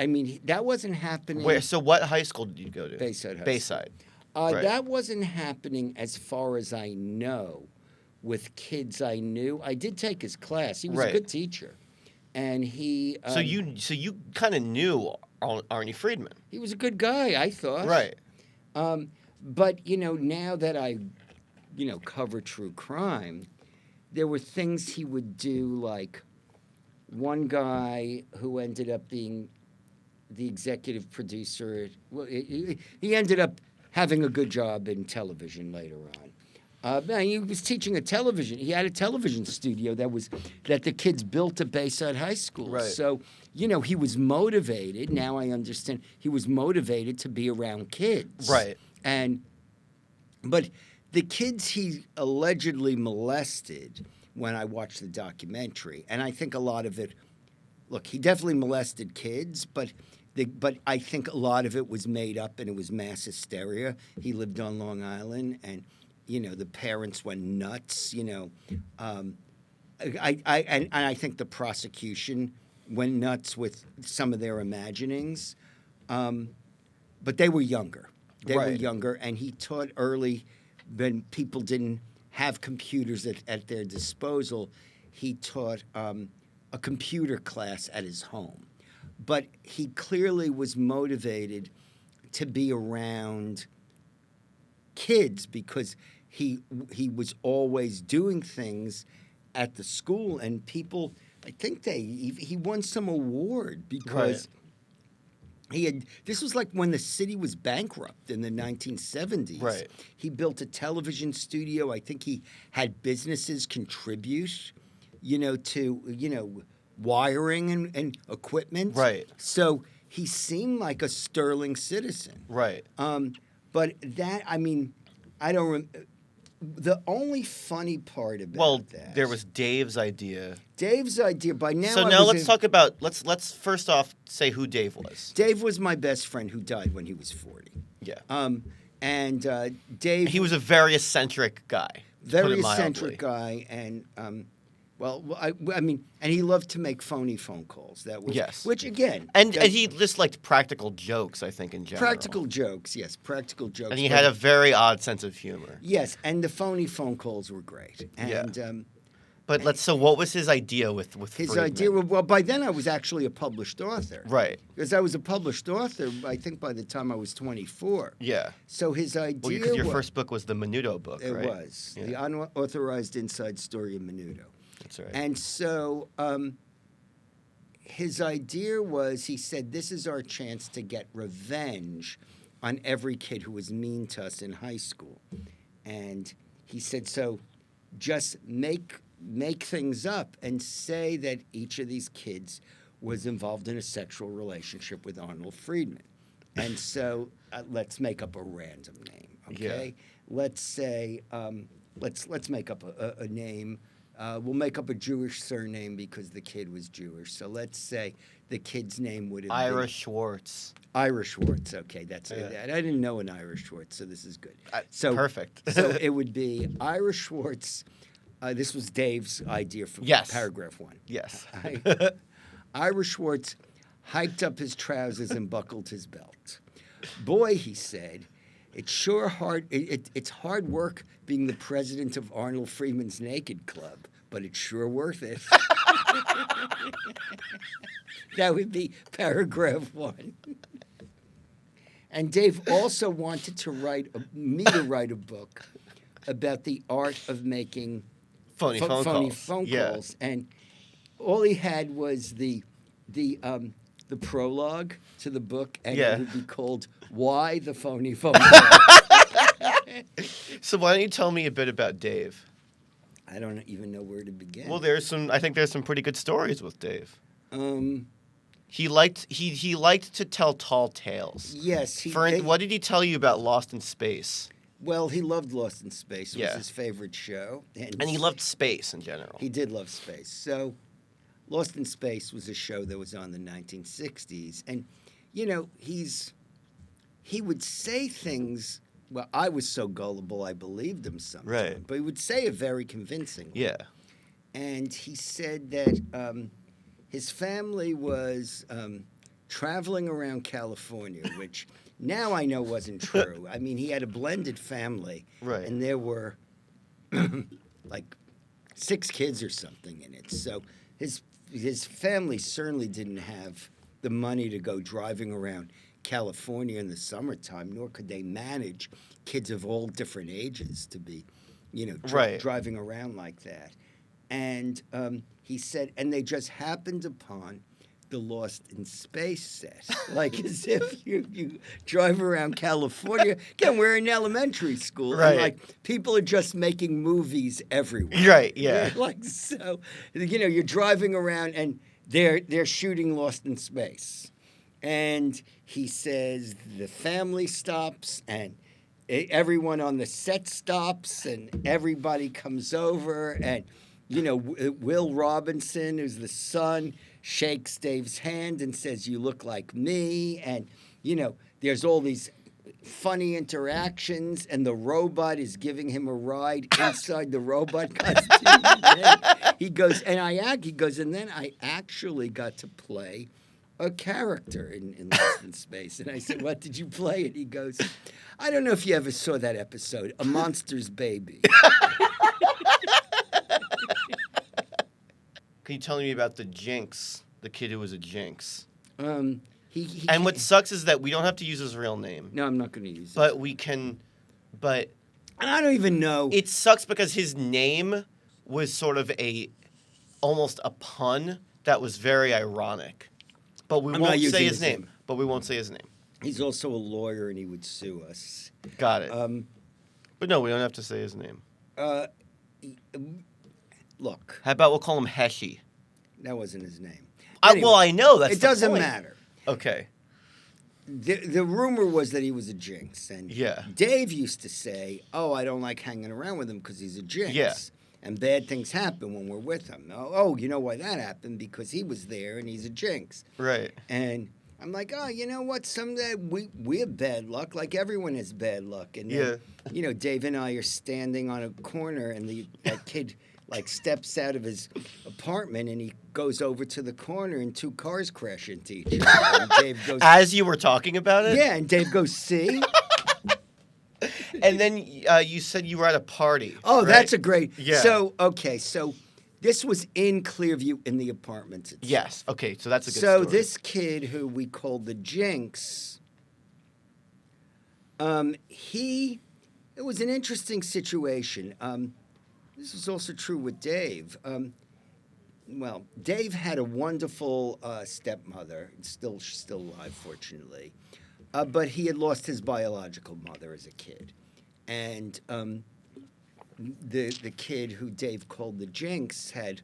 that wasn't happening. Where? So what high school did you go to? Bayside High Bayside. School. That wasn't happening as far as I know with kids I knew. I did take his class. He was a good teacher. And he... So you kind of knew Arnie Friedman. He was a good guy, I thought. Right. But, now that I, cover true crime, there were things he would do, like one guy who ended up being the executive producer. Well, he ended up having a good job in television later on. He was teaching a television. He had a television studio that the kids built at Bayside High School. Right. So, he was motivated. Now I understand. He was motivated to be around kids. Right. But the kids he allegedly molested, when I watched the documentary, and I think a lot of it, look, he definitely molested kids, but I think a lot of it was made up and it was mass hysteria. He lived on Long Island, and the parents went nuts. I think the prosecution went nuts with some of their imaginings, but they were younger. They were younger, and he taught early when people didn't have computers at their disposal, he taught a computer class at his home. But he clearly was motivated to be around kids because he was always doing things at the school, and people, I think he won some award because this was like when the city was bankrupt in the 1970s. Right. He built a television studio. I think he had businesses contribute, to wiring and equipment. Right. So he seemed like a sterling citizen. Right. But that, I don't. The only funny part about that. There was Dave's idea. Dave's idea. By now, So now let's talk about. Let's first off say who Dave was. Dave was my best friend who died when he was 40. Yeah. And Dave. He was a very eccentric guy. Very put it mildly. eccentric guy, and and he loved to make phony phone calls. That was Yes. Which again, And he just liked practical jokes, I think, in general. practical jokes. Yes, practical jokes. And he had a very odd sense of humor. Yes, and the phony phone calls were great. And But so what was his idea with his Friedman? idea. Well, by then I was actually a published author. Right. Because I was a published author, I think by the time I was 24. Yeah. So his idea Well, because your first book was the Menudo book, It right? was. Yeah. The Unauthorized Inside Story of Menudo. That's right. And so his idea was, he said, this is our chance to get revenge on every kid who was mean to us in high school. And he said, so just make things up and say that each of these kids was involved in a sexual relationship with Arnold Friedman. And so let's make up a random name, okay? Yeah. Let's say, let's make up a name. We'll make up a Jewish surname because the kid was Jewish. So let's say the kid's name would have Ira been Schwartz. Ira Schwartz. Okay, that's Yeah. it. I didn't know an Ira Schwartz, so this is good. Perfect. So it would be Ira Schwartz. This was Dave's idea for Yes. paragraph 1. Yes. Ira Schwartz hiked up his trousers and buckled his belt. Boy, he said, it's sure hard. It's hard work being the president of Arnold Friedman's Naked Club, but it's sure worth it. That would be paragraph 1. And Dave also wanted to write me to write a book about the art of making Phony phone calls. phone Yeah. calls, and all he had was the prologue to the book, and Yeah. it would be called "Why the Phony Phone Call." So why don't you tell me a bit about Dave? I don't even know where to begin. Well, I think there's some pretty good stories with Dave. Um, He liked to tell tall tales. yes, What did he tell you about Lost in Space? well, he loved Lost in Space. It Yeah. was his favorite show, And he loved space in general. He did love space. So, Lost in Space was a show that was on the 1960s, and he would say things. Well, I was so gullible, I believed him sometimes. Right. But he would say it very convincingly. Yeah. And he said that his family was traveling around California, which now I know wasn't true. I mean, he had a blended family. Right. And there were like 6 kids or something in it. So his family certainly didn't have the money to go driving around California in the summertime, nor could they manage kids of all different ages to be, Right. driving around like that. And he said, and they just happened upon the Lost in Space set, like as if you drive around California. Again, we're in elementary school, Right. and like people are just making movies everywhere. Right, yeah. Like so, you're driving around and they're shooting Lost in Space, and he says the family stops and everyone on the set stops and everybody comes over and. Will Robinson, who's the son, shakes Dave's hand and says, "You look like me." And, there's all these funny interactions, and the robot is giving him a ride inside the robot costume. And then he goes, and then I actually got to play a character in Lost in Space. And I said, what did you play? And he goes, I don't know if you ever saw that episode, A Monster's Baby. Can you tell me about the Jinx, the kid who was a Jinx? He And what sucks is that we don't have to use his real name. No, I'm not going to use it. But we can, but... And I don't even know. It sucks because his name was sort of almost a pun that was very ironic. But we won't say his name. But we won't say his name. He's also a lawyer, and he would sue us. Got it. But no, we don't have to say his name. Look. How about we'll call him Heshi? That wasn't his name. Anyway, well, I know that's. It doesn't matter. Okay. The rumor was that he was a jinx, and yeah. Dave used to say, "Oh, I don't like hanging around with him because he's a jinx." Yeah. And bad things happen when we're with him. Oh, you know why that happened? Because he was there and he's a jinx. Right. And I'm like, oh, you know what? Someday we have bad luck, like everyone has bad luck. And then, you know, Dave and I are standing on a corner, and that kid like steps out of his apartment, and he goes over to the corner, and two cars crash into each other. And Dave goes, as you were talking about it? Yeah, and Dave goes, see? And then you said you were at a party. Oh, right? That's a great. Yeah. So this was in Clearview in the apartments. Itself. Yes. Okay, so that's a good story. So this kid who we called the Jinx, it was an interesting situation. This was also true with Dave. Well, Dave had a wonderful stepmother. She's still alive, fortunately. But he had lost his biological mother as a kid. And the kid who Dave called the Jinx had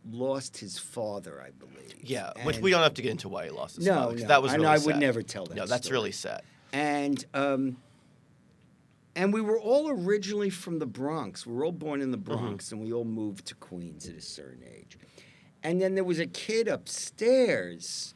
lost his father, I believe. Yeah, and which we don't have to get into why he lost his father. No, that was really I sad. would never tell that. No, that's story. really sad. And we were all originally from the Bronx. We were all born in the Bronx, and we all moved to Queens at a certain age. And then there was a kid upstairs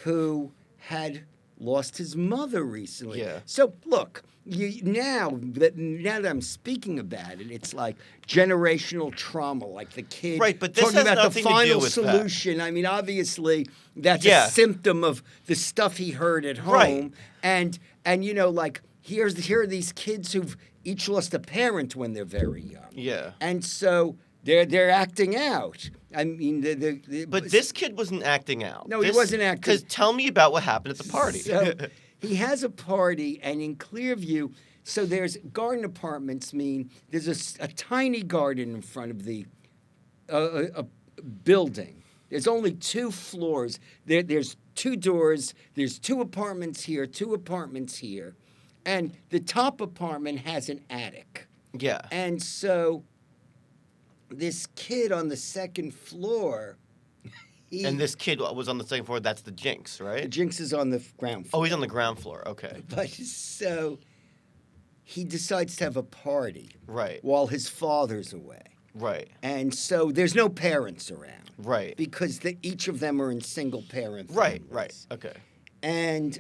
who had lost his mother recently. Yeah. So look, now that I'm speaking about it, it's like generational trauma, like the kid right, but this talking has about the nothing to do final with solution. that. I mean, obviously that's a symptom of the stuff he heard at home. Right. And you know, like here are these kids who've each lost a parent when they're very young. Yeah. And so they're acting out. I mean, but this kid wasn't acting out. No, he wasn't acting. Because tell me about what happened at the party. So he has a party, and in Clearview, so there's garden apartments. There's a tiny garden in front of the a building. There's only 2 floors. There's 2 doors. There's 2 apartments here, 2 apartments here, and the top apartment has an attic. Yeah. And so this kid on the second floor. And this kid was on the second floor. That's the Jinx, right? The Jinx is on the ground floor. Oh, he's on the ground floor. Okay. But so he decides to have a party. Right. While his father's away. Right. And so there's no parents around. Right. Because each of them are in single parent families. Right. Right. Okay. And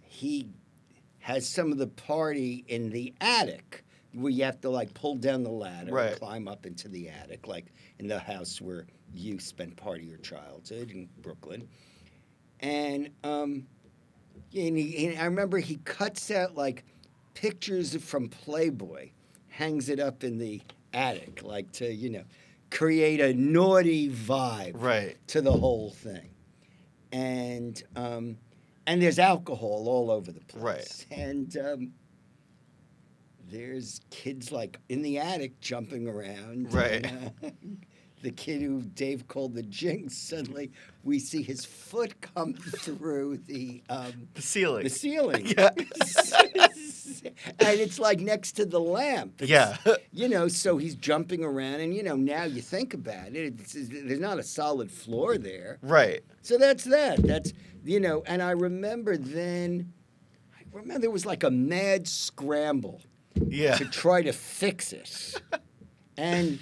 he has some of the party in the attic, where you have to like pull down the ladder and climb up into the attic, like in the house where you spent part of your childhood in Brooklyn. And I remember he cuts out like pictures from Playboy, hangs it up in the attic, like to, create a naughty vibe to the whole thing. And there's alcohol all over the place. Right. And there's kids like in the attic jumping around. Right. And, the kid who Dave called the Jinx, suddenly we see his foot come through the ceiling. The ceiling. Yeah. And it's like next to the lamp. Yeah. So he's jumping around, and now you think about it, there's not a solid floor there. Right. So that's that. That's, and I remember there was like a mad scramble. Yeah. To try to fix it. And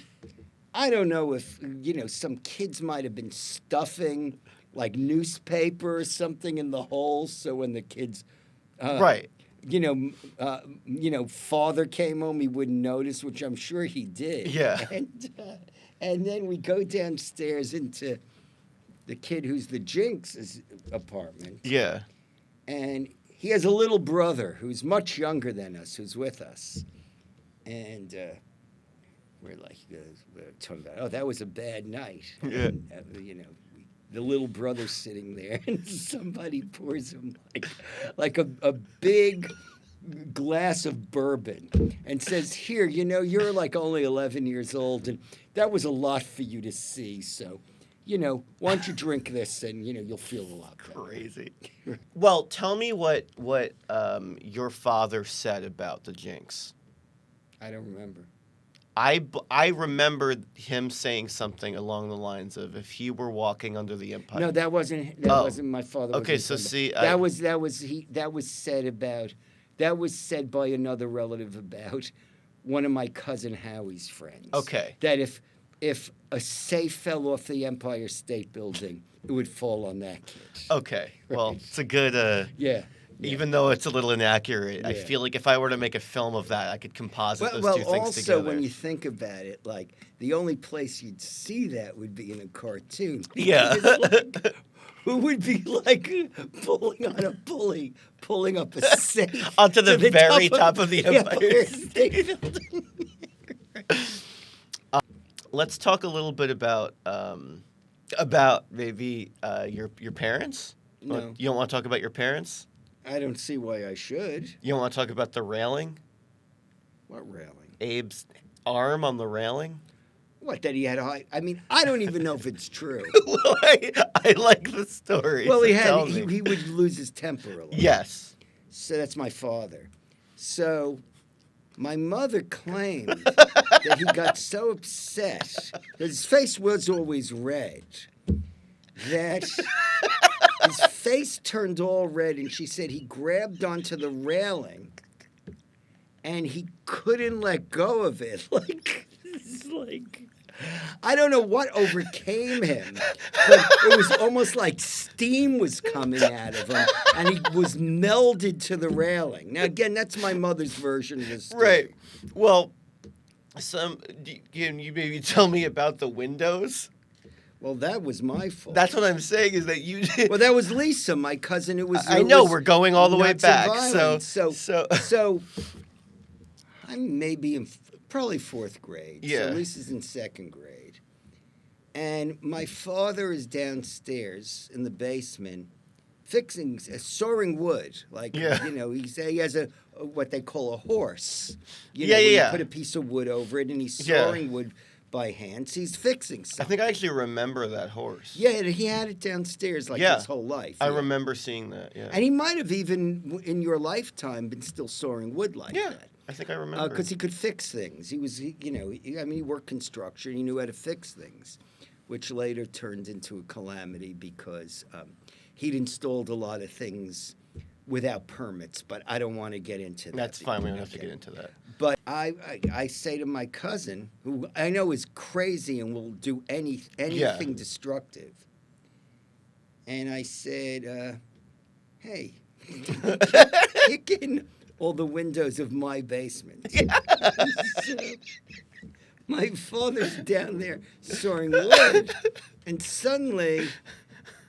I don't know if, some kids might have been stuffing like newspaper or something in the hole. So when the kids, father came home, he wouldn't notice, which I'm sure he did. Yeah. And then we go downstairs into the kid who's the Jinx's apartment. Yeah. And he has a little brother who's much younger than us, who's with us. And we're talking about, oh, that was a bad night. Yeah. And, the little brother's sitting there, and somebody pours him like a big glass of bourbon and says, here, you're like only 11 years old, and that was a lot for you to see, so, why don't you drink this, and, you'll feel a lot better. Crazy. Well, tell me what your father said about the Jinx. I don't remember. I remember him saying something along the lines of, if he were walking under the empire. No, that wasn't my father. Okay, so see, that was said by another relative about one of my cousin Howie's friends. Okay. That if a safe fell off the Empire State Building, it would fall on that kid. Okay. Well, it's a good. Yeah. Even though it's a little inaccurate, I Yeah. feel like if I were to make a film of that, I could composite those two things together. Also, when you think about it, like, the only place you'd see that would be in a cartoon. Yeah. Like, who would be, like, pulling on a pulley, pulling up a safe onto the to very top of the Empire State Building? Let's talk a little bit about maybe your parents. No. You don't want to talk about your parents? I don't see why I should. You don't want to talk about the railing? What railing? Abe's arm on the railing? What, that he had a high... I mean, I don't even know if it's true. Well, I like the story. Well, so he would lose his temper a lot. Yes. So that's my father. So my mother claimed that he got so upset that his face was always red, that his face turned all red, and she said he grabbed onto the railing and he couldn't let go of it. I don't know what overcame him, but it was almost like steam was coming out of him, and he was melded to the railing. Now, again, that's my mother's version of the story. Right. Well, you maybe tell me about the windows? Well, that was my fault. That's what I'm saying, is that you did. Well, that was Lisa, my cousin. I know, we're going all the way back. So I'm maybe in probably fourth grade. Yeah. So Lisa's in second grade. And my father is downstairs in the basement fixing, sawing wood. Like, Yeah. he has a what they call a horse. Yeah. You put a piece of wood over it, and he's sawing wood by hand. So he's fixing something. I think I actually remember that horse. Yeah, he had it downstairs his whole life. I remember seeing that, yeah. And he might have even, in your lifetime, been still sawing wood like that. I think I remember. Because he could fix things. He worked construction. He knew how to fix things, which later turned into a calamity because he'd installed a lot of things without permits. But I don't want to get into that. That's fine. We don't have to get into that. But I say to my cousin, who I know is crazy and will do anything destructive, and I said, hey, kick in all the windows of my basement. So, my father's down there sawing wood, and suddenly,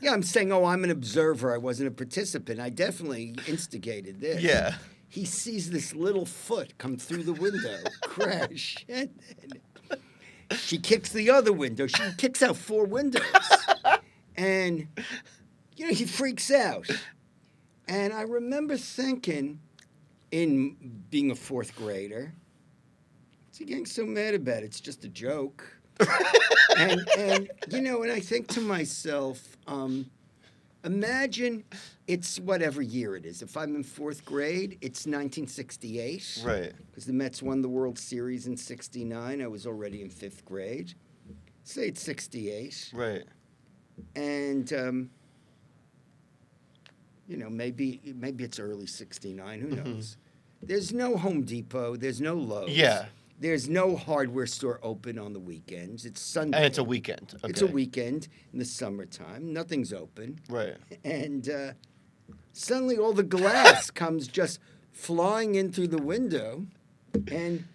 I'm saying, I'm an observer. I wasn't a participant. I definitely instigated this. Yeah. He sees this little foot come through the window, crash, and then she kicks the other window. She kicks out 4 windows, and he freaks out. And I remember thinking, in being a 4th grader, what's he getting so mad about? It's just a joke. and I think to myself, imagine it's whatever year it is. If I'm in 4th grade, it's 1968. Right. Because the Mets won the World Series in 69. I was already in 5th grade. Say it's 68. Right. And, maybe it's early 69. Who knows? There's no Home Depot. There's no Lowe's. Yeah. There's no hardware store open on the weekends. It's Sunday. And it's a weekend. Okay. It's a weekend in the summertime. Nothing's open. Right. And suddenly all the glass comes just flying in through the window. And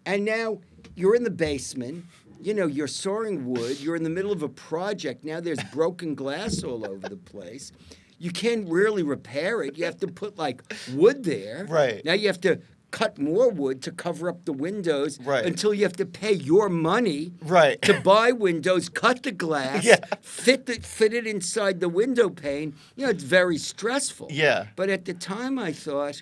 And now you're in the basement. You know, you're sawing wood. You're in the middle of a project. Now there's broken glass all over the place. You can't really repair it. You have to put, like, wood there. Right. Now you have to cut more wood to cover up the windows Right. until you have to pay your money Right. to buy windows, cut the glass, Yeah. fit it inside the window pane. You know, it's very stressful. Yeah. But at the time I thought,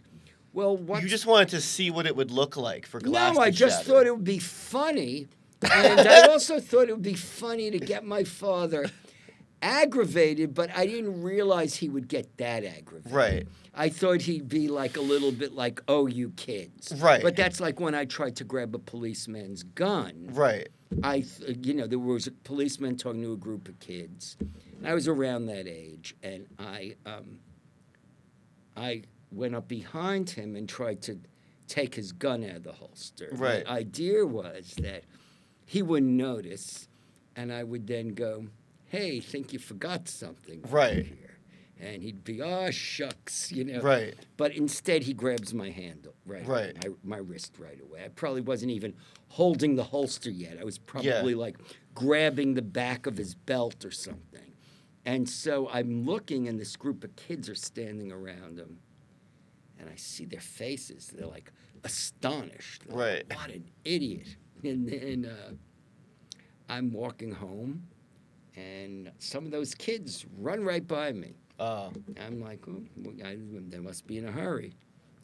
well, what? You just wanted to see what it would look like for glass No, to I just shatter. thought it would be funny. And I also thought it would be funny to get my father aggravated, but I didn't realize he would get that aggravated. Right. I thought he'd be like a little bit like, oh, you kids. Right. But that's like when I tried to grab a policeman's gun. Right. There was a policeman talking to a group of kids. And I was around that age, and I went up behind him and tried to take his gun out of the holster. Right. The idea was that he wouldn't notice, and I would then go, hey, think you forgot something Right. here. And he'd be, oh, shucks, you know. Right. But instead, he grabs my handle, Right. my wrist right away. I probably wasn't even holding the holster yet. I was probably like grabbing the back of his belt or something. And so I'm looking, and this group of kids are standing around him. And I see their faces. They're like astonished. They're Right. like, what an idiot. And then I'm walking home, and some of those kids run right by me. I'm like, oh, they must be in a hurry.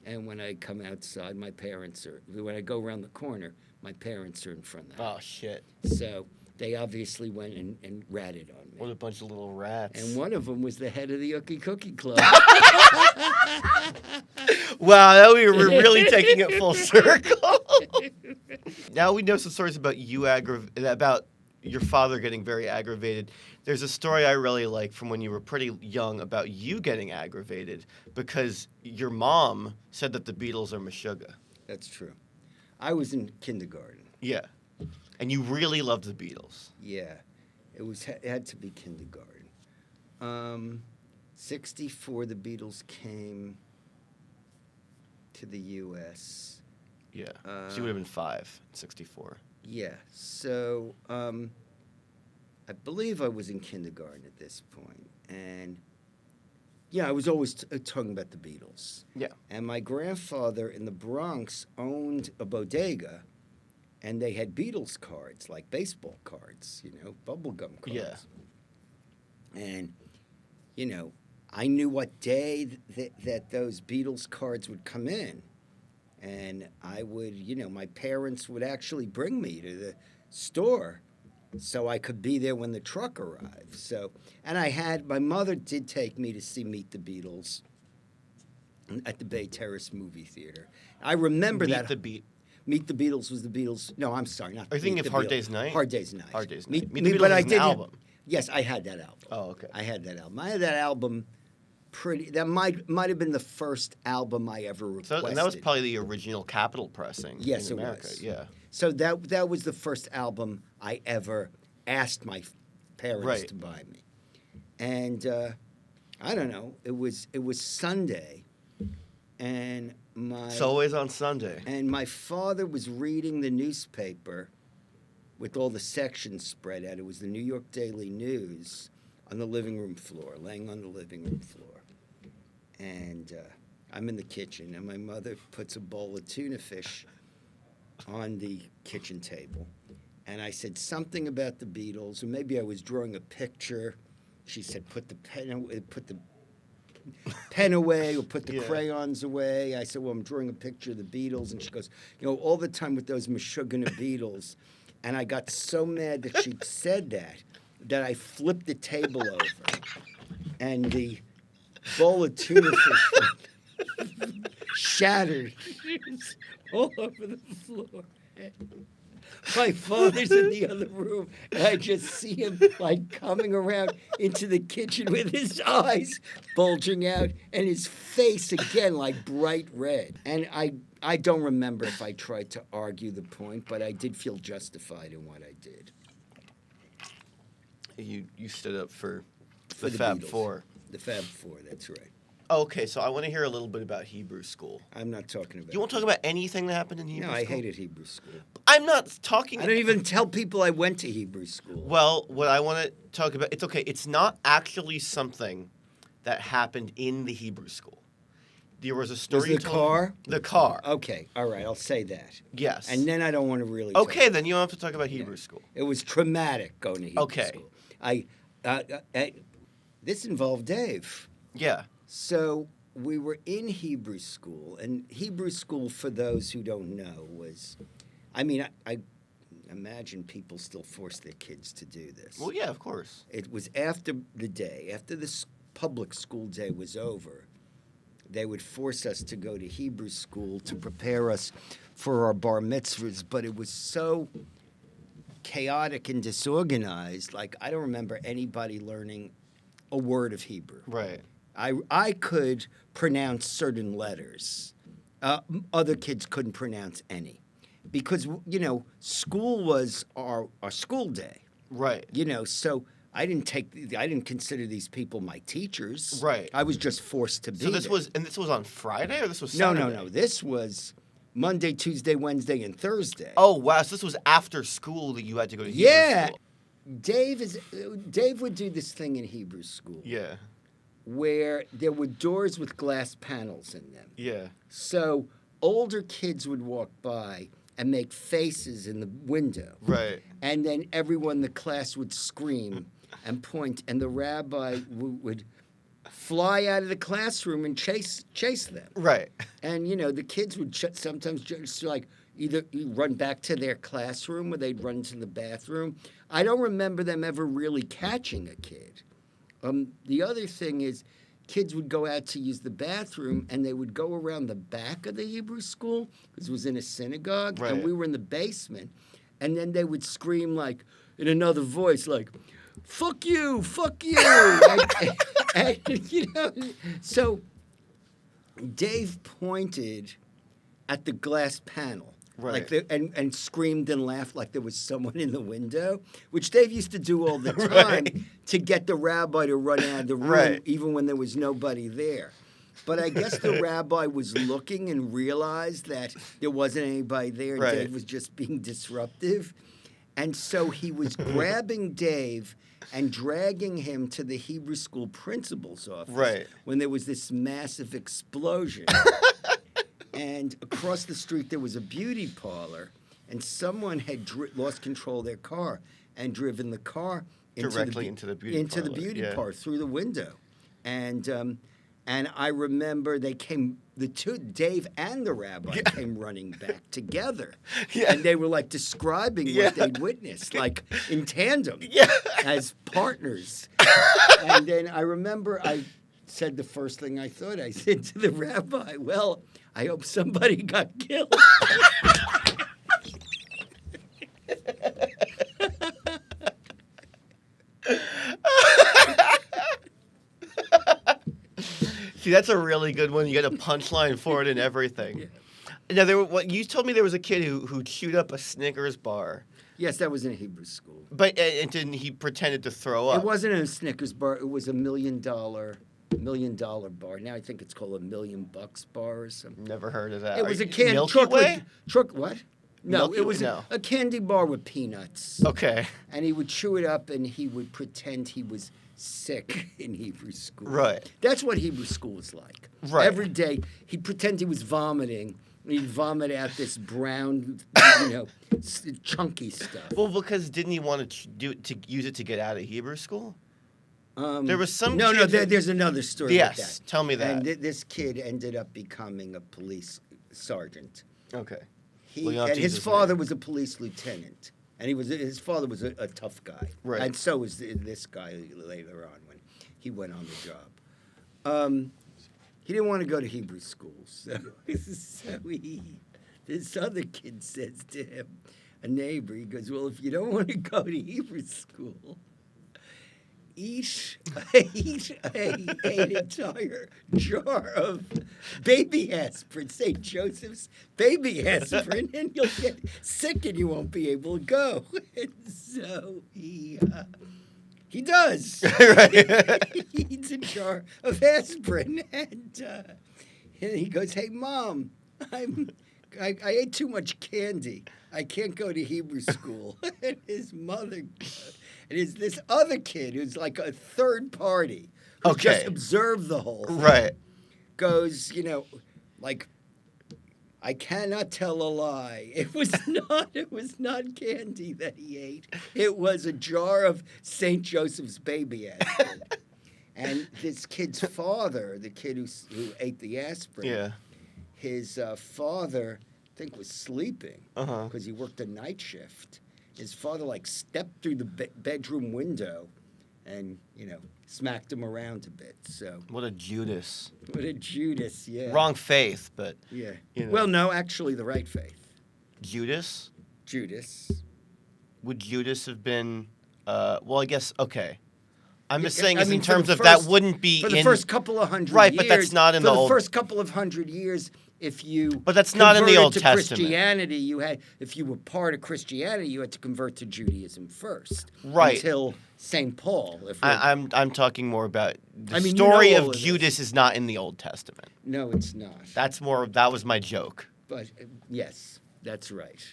And when I come outside, when I go around the corner, my parents are in front of the house. Oh, shit. So they obviously went and ratted on me. What a bunch of little rats. And one of them was the head of the Ookie Cookie Club. Wow, we were really taking it full circle. Now we know some stories about about your father getting very aggravated. There's a story I really like from when you were pretty young about you getting aggravated because your mom said that the Beatles are Meshuggah. That's true. I was in kindergarten. Yeah. And you really loved the Beatles. Yeah. It had to be kindergarten. 64, the Beatles came to the U.S. Yeah. So you would have been 5 in 64. Yeah. So I believe I was in kindergarten at this point. And, yeah, I was always talking about the Beatles. Yeah. And my grandfather in the Bronx owned a bodega, and they had Beatles cards, like baseball cards, you know, bubblegum cards. Yeah. And, you know, I knew what day that those Beatles cards would come in. And I would, you know, my parents would actually bring me to the store so I could be there when the truck arrived. So, and my mother did take me to see Meet the Beatles at the Bay Terrace movie theater. I remember Meet that. Meet the Beatles was the Beatles. No, I'm sorry, not. Are you thinking of Hard Day's Night? Hard Day's Night. Hard Day's Night. Meet the Beatles but I is an did album. Yes, I had that album. Oh, okay. I had that album. That might have been the first album I ever requested. And that was probably the original Capitol pressing yes, in America. It was. Yeah. So that was the first album I ever asked my parents to buy me. And I don't know, it was Sunday, and It's always on Sunday. And my father was reading the newspaper with all the sections spread out. It was the New York Daily News on the living room floor, laying on the living room floor. And I'm in the kitchen, and my mother puts a bowl of tuna fish on the kitchen table. And I said something about the Beatles, or maybe I was drawing a picture. She said, put the pen away, or put the crayons away. I said, well, I'm drawing a picture of the Beatles. And she goes, you know, all the time with those Meshuggah Beatles. And I got so mad that she said that I flipped the table over. And the bowl of tuna fish shattered all over the floor. My father's in the other room, and I just see him, like, coming around into the kitchen with his eyes bulging out and his face, again, like, bright red. And I don't remember if I tried to argue the point, but I did feel justified in what I did. You stood up for the the Fab Beatles. Four. The Fab Four, that's right. Okay, so I want to hear a little bit about Hebrew school. I'm not talking about. You won't talk about anything that happened in Hebrew No, school? I hated Hebrew school. I'm not talking. I don't even tell people I went to Hebrew school. Well, what I want to talk about, it's okay. It's not actually something that happened in the Hebrew school. There was a story. Was you the told car? me- The car. Okay, all right, I'll say that. Yes. And then I don't want to really. Okay, then you don't have to talk about Hebrew school. It was traumatic going to Hebrew Okay. school. This involved Dave. Yeah. So we were in Hebrew school, and Hebrew school, for those who don't know, was, I imagine people still force their kids to do this. Well, yeah, of course. It was after this public school day was over, they would force us to go to Hebrew school to prepare us for our bar mitzvahs, but it was so chaotic and disorganized. Like, I don't remember anybody learning a word of Hebrew. Right. I could pronounce certain letters. Other kids couldn't pronounce any. Because, school was our school day. Right. So I didn't consider these people my teachers. Right. I was just forced to be So this there. was on Friday or this was No, Saturday? no. This was Monday, Tuesday, Wednesday, and Thursday. Oh, wow. So this was after school that you had to go to Hebrew Yeah. school. Dave would do this thing in Hebrew school Yeah. where there were doors with glass panels in them. Yeah. So older kids would walk by and make faces in the window. Right. And then everyone in the class would scream and point, and the rabbi would fly out of the classroom and chase them. Right. And, the kids would sometimes just either run back to their classroom or they'd run to the bathroom. I don't remember them ever really catching a kid. The other thing is kids would go out to use the bathroom and they would go around the back of the Hebrew school because it was in a synagogue and Right. we were in the basement. And then they would scream in another voice fuck you, fuck you. So Dave pointed at the glass panel. Right. And screamed and laughed like there was someone in the window, which Dave used to do all the time Right. to get the rabbi to run out of the room, Right. even when there was nobody there. But I guess the rabbi was looking and realized that there wasn't anybody there. And Right. Dave was just being disruptive. And so he was grabbing Dave and dragging him to the Hebrew school principal's office Right. when there was this massive explosion. And across the street, there was a beauty parlor, and someone had lost control of their car and driven the car Directly into the beauty parlor, yeah. parlor through the window. And I remember Dave and the rabbi came running back together. Yeah. And they were describing Yeah. what they'd witnessed, in tandem, Yeah. as partners. And then I remember I said the first thing I thought. I said to the rabbi, well, I hope somebody got killed. See, that's a really good one. You get a punchline for it and everything. Yeah. Now, you told me there was a kid who chewed up a Snickers bar. Yes, that was in Hebrew school. But and then he pretended to throw up. It wasn't a Snickers bar. It was a $1 million bar. Now I think it's called $1 million bar or something. Never heard of that. It was a Milky Way? What? No, Milky it was Way? No. a candy bar with peanuts. Okay. And he would chew it up and he would pretend he was sick in Hebrew school. Right. That's what Hebrew school was like. Right. Every day he'd pretend he was vomiting. He'd vomit out this brown, chunky stuff. Well, because didn't he want to use it to get out of Hebrew school? There was some. No, kid there's another story. Yes, with that. tell me that. And this kid ended up becoming a police sergeant. Okay. And his father was a police lieutenant, and his father was a tough guy. Right. And so was this guy later on when he went on the job. He didn't want to go to Hebrew school, so this other kid says to him, a neighbor, he goes, well, if you don't want to go to Hebrew school, eat an entire jar of baby aspirin, St. Joseph's baby aspirin, and you'll get sick and you won't be able to go. And so He does. Right. He eats a jar of aspirin, and he goes, "Hey, Mom, I ate too much candy. I can't go to Hebrew school." And his mother, and is this other kid who's like a third party who just Okay. observed the whole thing, Right. goes, like, "I cannot tell a lie. It was not candy that he ate. It was a jar of St. Joseph's baby aspirin." And this kid's father, the kid who ate the aspirin, Yeah. his father, I think, was sleeping Uh-huh. because he worked a night shift. His father, like, stepped through the bedroom window and, smacked him around a bit. So, What a Judas. what a Judas, yeah. Wrong faith, but Yeah. you know. Well, no, actually, the right faith. Judas? Judas. Would Judas have been well, I guess okay. I'm just Yeah, saying I is mean, in for the terms of first- that wouldn't be For the in first couple of hundred Right, years. but that's not in for the the old first couple of hundred years, if you But that's not in the converted Old to Testament. Christianity, if you were part of Christianity, you had to convert to Judaism first. Right. Until St. Paul. If we're- I'm talking more about the I mean, story all of this. Judas is not in the Old Testament. No, it's not. That was my joke. But yes, that's right.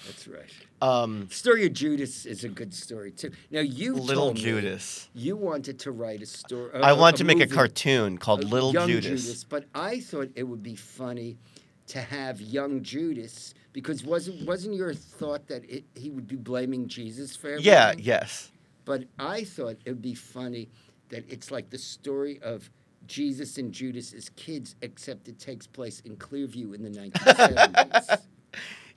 That's right. Um, The story of Judas is a good story too. Now you Little told me Judas. you wanted to write a story. I wanted to make a movie, cartoon called Little young Judas. But I thought it would be funny to have young Judas because wasn't your thought that he would be blaming Jesus for everything? Yeah, yes. But I thought it would be funny that it's like the story of Jesus and Judas as kids, except it takes place in Clearview in the 1970s.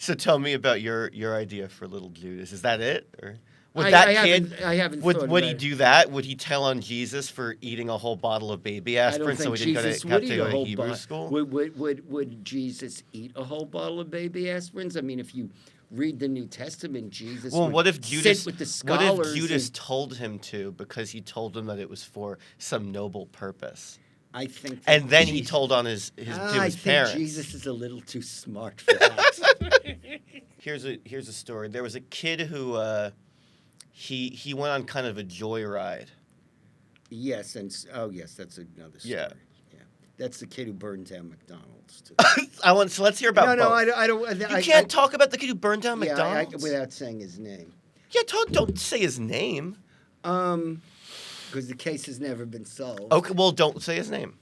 So tell me about your idea for Little Judas. Is that it? Or would I that kid haven't would thought would about he it. do that? Would he tell on Jesus for eating a whole bottle of baby I don't aspirin so think he didn't Jesus have would to eat go a to whole Hebrew bottle. school? Would Jesus eat a whole bottle of baby aspirins? I mean, if you read the New Testament, Jesus Well, would what if Judas? sit with the What scholars if Judas and- told him to because he told him that it was for some noble purpose, I think. that and then he Jesus- told on his to I his think parents? Jesus is a little too smart for that. Here's a story. There was a kid who he went on kind of a joyride. Yes, yes, that's another story. Yeah. Yeah, that's the kid who burned down McDonald's. Too. So let's hear about no, both. I don't. You can't talk about the kid who burned down Yeah, McDonald's without saying his name. Yeah, don't say his name. Because the case has never been solved. Okay, well, don't say his name.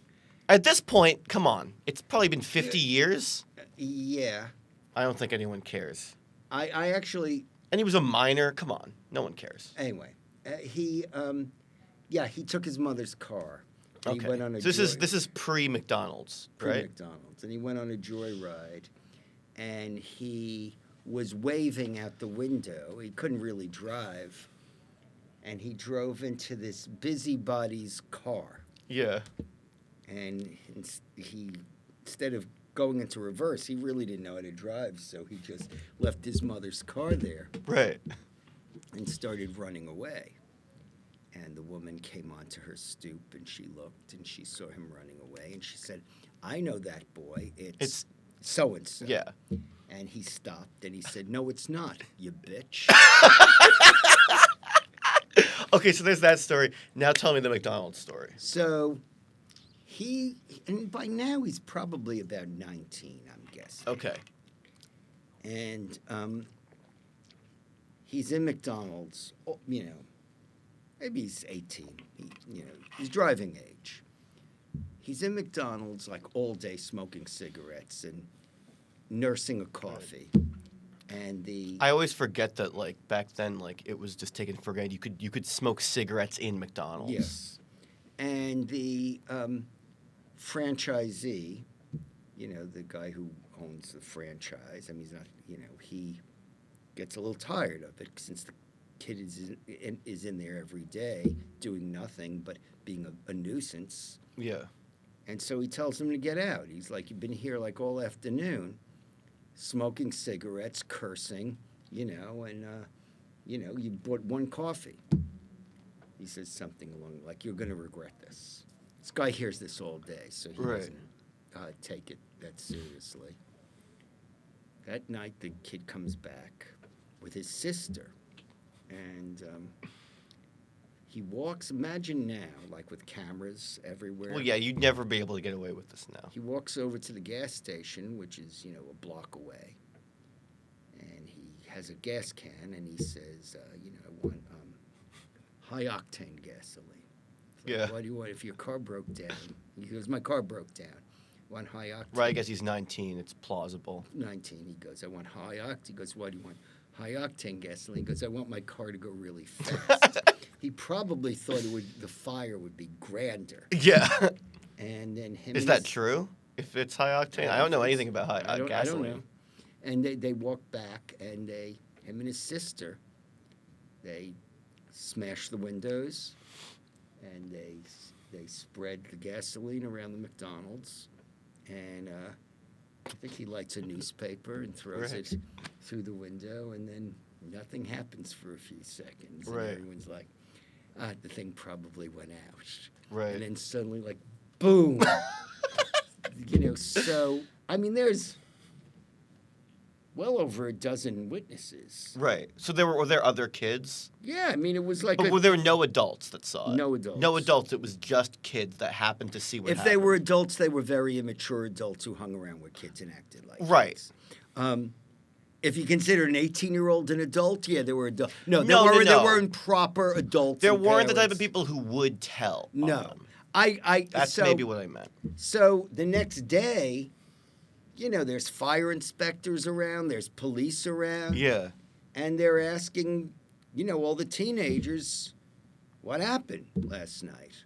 At this point, come on. It's probably been 50 years. Yeah, I don't think anyone cares. I actually. And he was a minor. Come on, no one cares. Anyway, he took his mother's car. And Okay. He went on a So this is pre McDonald's, right? McDonald's, and he went on a joyride, and he was waving out the window. He couldn't really drive, and he drove into this busybody's car, Yeah. and he instead of going into reverse, he really didn't know how to drive, so he just left his mother's car there Right. and started running away. And the woman came onto her stoop, and she looked, and she saw him running away, and she said, "I know that boy. It's so-and-so." Yeah. And he stopped, and he said, "No, it's not, you bitch." Okay, so there's that story. Now tell me the McDonald's story. So and by now he's probably about 19, I'm guessing. Okay. And he's in McDonald's, maybe he's 18. He's driving age. He's in McDonald's like all day smoking cigarettes and nursing a coffee. And I always forget that like back then like it was just taken for granted you could smoke cigarettes in McDonald's. Yes. And the franchisee, the guy who owns the franchise, I mean, he's not, he gets a little tired of it since the kid is in there every day doing nothing but being a nuisance. Yeah. And so he tells him to get out. He's like, "You've been here like all afternoon, smoking cigarettes, cursing, and you bought one coffee." He says something along like, "You're going to regret this." This guy hears this all day, so he Right. doesn't take it that seriously. That night, the kid comes back with his sister, and He walks, imagine now, like with cameras everywhere. Well, yeah, you'd never be able to get away with this now. He walks over to the gas station, which is, a block away. And he has a gas can, and he says, I want high-octane gasoline. So Yeah. What do you want? If your car broke down, he goes, my car broke down. Want high-octane? Right, I guess he's 19. It's plausible. 19. He goes, I want high-octane. He goes, what do you want? High-octane gasoline. He goes, I want my car to go really fast. He probably thought the fire would be grander. Yeah. And then him. Is that true? If it's high octane? I don't know anything about gasoline. I don't know. And they walk back, and him and his sister, they smash the windows, and they spread the gasoline around the McDonald's, and I think he lights a newspaper and throws it through the window, and then nothing happens for a few seconds. Right. And everyone's like, the thing probably went out. Right. And then suddenly, like, boom. So, I mean, there's well over a dozen witnesses. Right. So were there other kids? Yeah, I mean, it was like. But were there no adults that saw it? No adults. No adults. It was just kids that happened to see what happened. If they were adults, they were very immature adults who hung around with kids and acted like right. kids. If you consider an 18-year-old an adult, yeah, there were adults. No, No. there weren't proper adults. There and weren't the type parents. of people who would tell. No. That's maybe what I meant. So the next day, there's fire inspectors around, there's police around. Yeah. And they're asking, all the teenagers, what happened last night?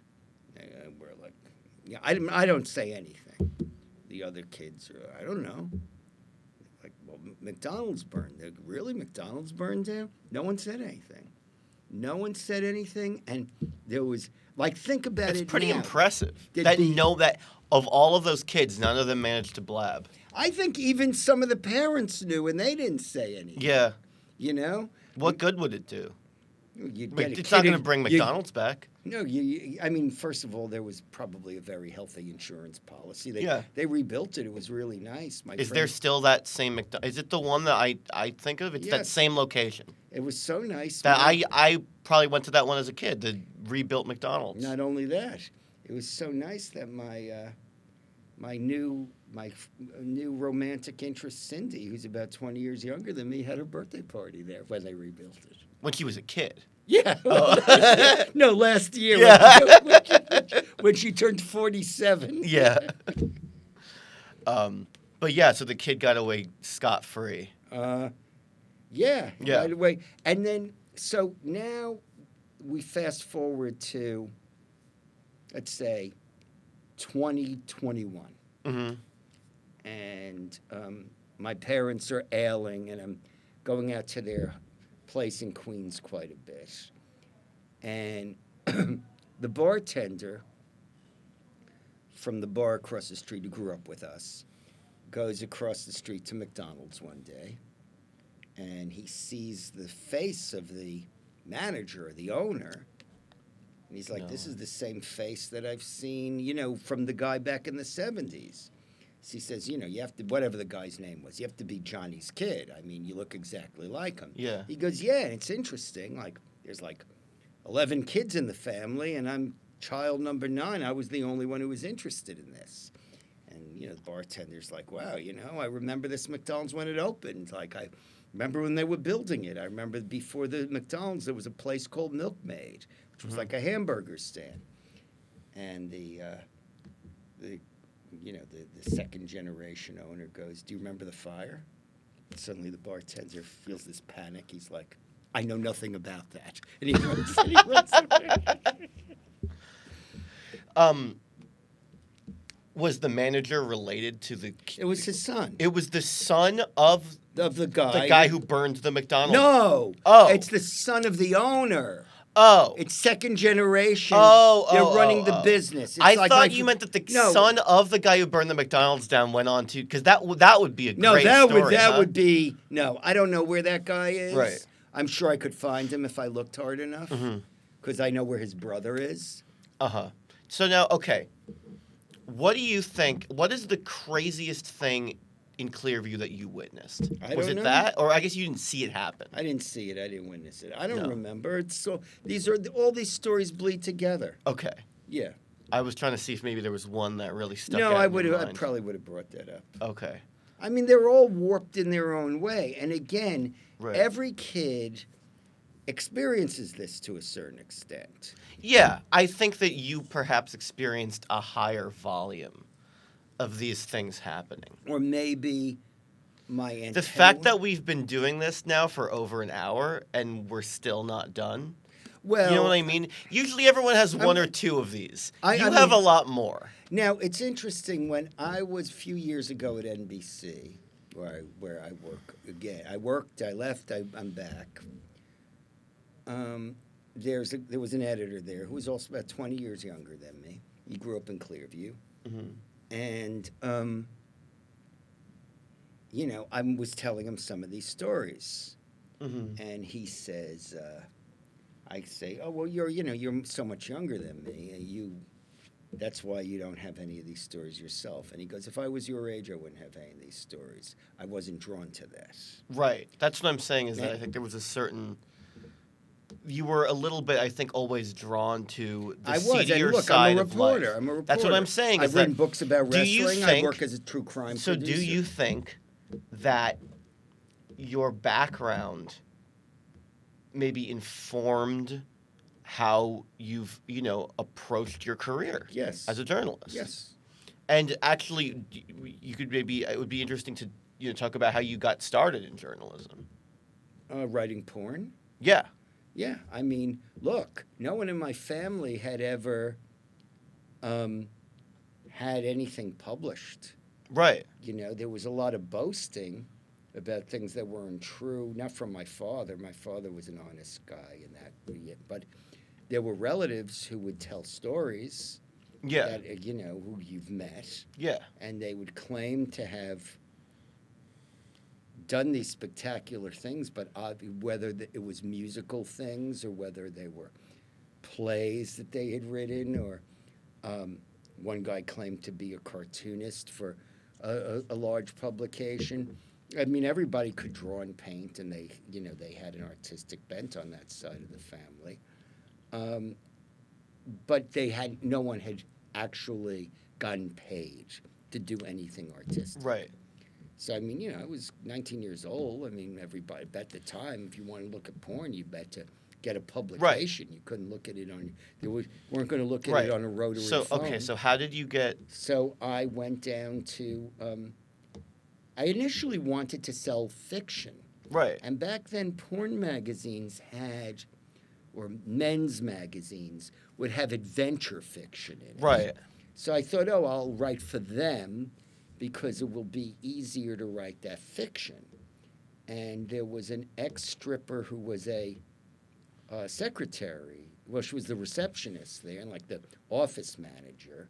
And we're like, I don't say anything. The other kids are, I don't know. Like, well, McDonald's burned. Really? McDonald's burned down? No one said anything. No one said anything, and there was, think about it. It's pretty now. impressive. That of all of those kids, none of them managed to blab. I think even some of the parents knew, and they didn't say anything. Yeah. What good would it do? It's not going to bring McDonald's back. No, I mean, first of all, there was probably a very healthy insurance policy. They rebuilt it. It was really nice. Is there still that same McDonald's? Is it the one that I think of? It's that same location. It was so nice. That I probably went to that one as a kid, the rebuilt McDonald's. Not only that, it was so nice that my new romantic interest, Cindy, who's about 20 years younger than me, had her birthday party there when they rebuilt it. When she was a kid. Yeah. No, last year. Yeah. When she turned 47. Yeah. But yeah, so the kid got away scot-free. Yeah. Yeah. Right away. And then, so now we fast forward to, let's say, 2021. Mm-hmm. And my parents are ailing, and I'm going out to their place in Queens quite a bit. And the bartender from the bar across the street who grew up with us goes across the street to McDonald's one day, and he sees the face of the manager, the owner, and he's like, this is the same face that I've seen, from the guy back in the 70s. So he says, you have to, whatever the guy's name was, you have to be Johnny's kid. I mean, you look exactly like him. Yeah. He goes, yeah, and it's interesting. There's 11 kids in the family, and I'm child number 9. I was the only one who was interested in this. And, the bartender's like, wow, I remember this McDonald's when it opened. I remember when they were building it. I remember before the McDonald's, there was a place called Milkmaid, which was like a hamburger stand. And the second generation owner goes, do you remember the fire? And suddenly the bartender feels this panic. He's like, I know nothing about that. And he runs away. Was the manager related to the... It was his son. It was the son of the guy. The guy who burned the McDonald's? No. Oh. It's the son of the owner. Oh. It's second generation. Oh, They're running the business. It's I thought you meant that the son of the guy who burned the McDonald's down went on to... Because that would be a great story. That would be... No, I don't know where that guy is. Right. I'm sure I could find him if I looked hard enough. Because I know where his brother is. So now, okay. What do you think... What is the craziest thing in Clearview that you witnessed? I Was don't it know. that, or I guess you didn't see it happen? I didn't see it. I didn't witness it. I don't No. remember. It's so all these stories bleed together. Okay. Yeah. I was trying to see if maybe there was one that really stuck No, out I in your would have. I mind. probably would have brought that up. Okay. I mean, they're all warped in their own way. And again, Right. every kid experiences this to a certain extent. Yeah, I think that you perhaps experienced a higher volume of these things happening. Or maybe my antenna. The fact that we've been doing this now for over an hour and we're still not done. well, You know what I mean? Usually everyone has one or two of these. I You have mean- a lot more. Now, it's interesting, when I was a few years ago at NBC, where I work again. I worked, I left, I'm back. There was an editor there who was also about 20 years younger than me. He grew up in Clearview. And, I was telling him some of these stories. And he says, I say, oh, well, you're so much younger than me. That's why you don't have any of these stories yourself. And he goes, if I was your age, I wouldn't have any of these stories. I wasn't drawn to that. Right. That's what I'm saying is that I think there was a certain... You were a little bit, I think, always drawn to the seedier and look, side I'm a of reporter. life. I'm a reporter. That's what I'm saying. I've is written that- books about do you wrestling. I think- work as a true crime So producer. do you think that your background maybe informed how you've, approached your career Yes. as a journalist? Yes. And actually, you could maybe, it would be interesting to, talk about how you got started in journalism. Writing porn. Yeah. Yeah, I mean, look, no one in my family had ever had anything published. Right. There was a lot of boasting about things that weren't true, not from my father. My father was an honest guy in that, but there were relatives who would tell stories Yeah. that, who you've met, Yeah. and they would claim to have done these spectacular things, but whether it was musical things or whether they were plays that they had written, or one guy claimed to be a cartoonist for a large publication. I mean, everybody could draw and paint, and they had an artistic bent on that side of the family. But no one had actually gotten paid to do anything artistic. Right. So, I mean, I was 19 years old. I mean, everybody, at the time, if you wanted to look at porn, you had to get a publication. Right. You couldn't look at it weren't going to look at it on a rotary phone. Okay, so how did you get... So I went down to, I initially wanted to sell fiction. Right. And back then, porn magazines or men's magazines would have adventure fiction in it. Right. So I thought, I'll write for them, because it will be easier to write that fiction. And there was an ex-stripper who was a secretary. Well, she was the receptionist there, and like the office manager.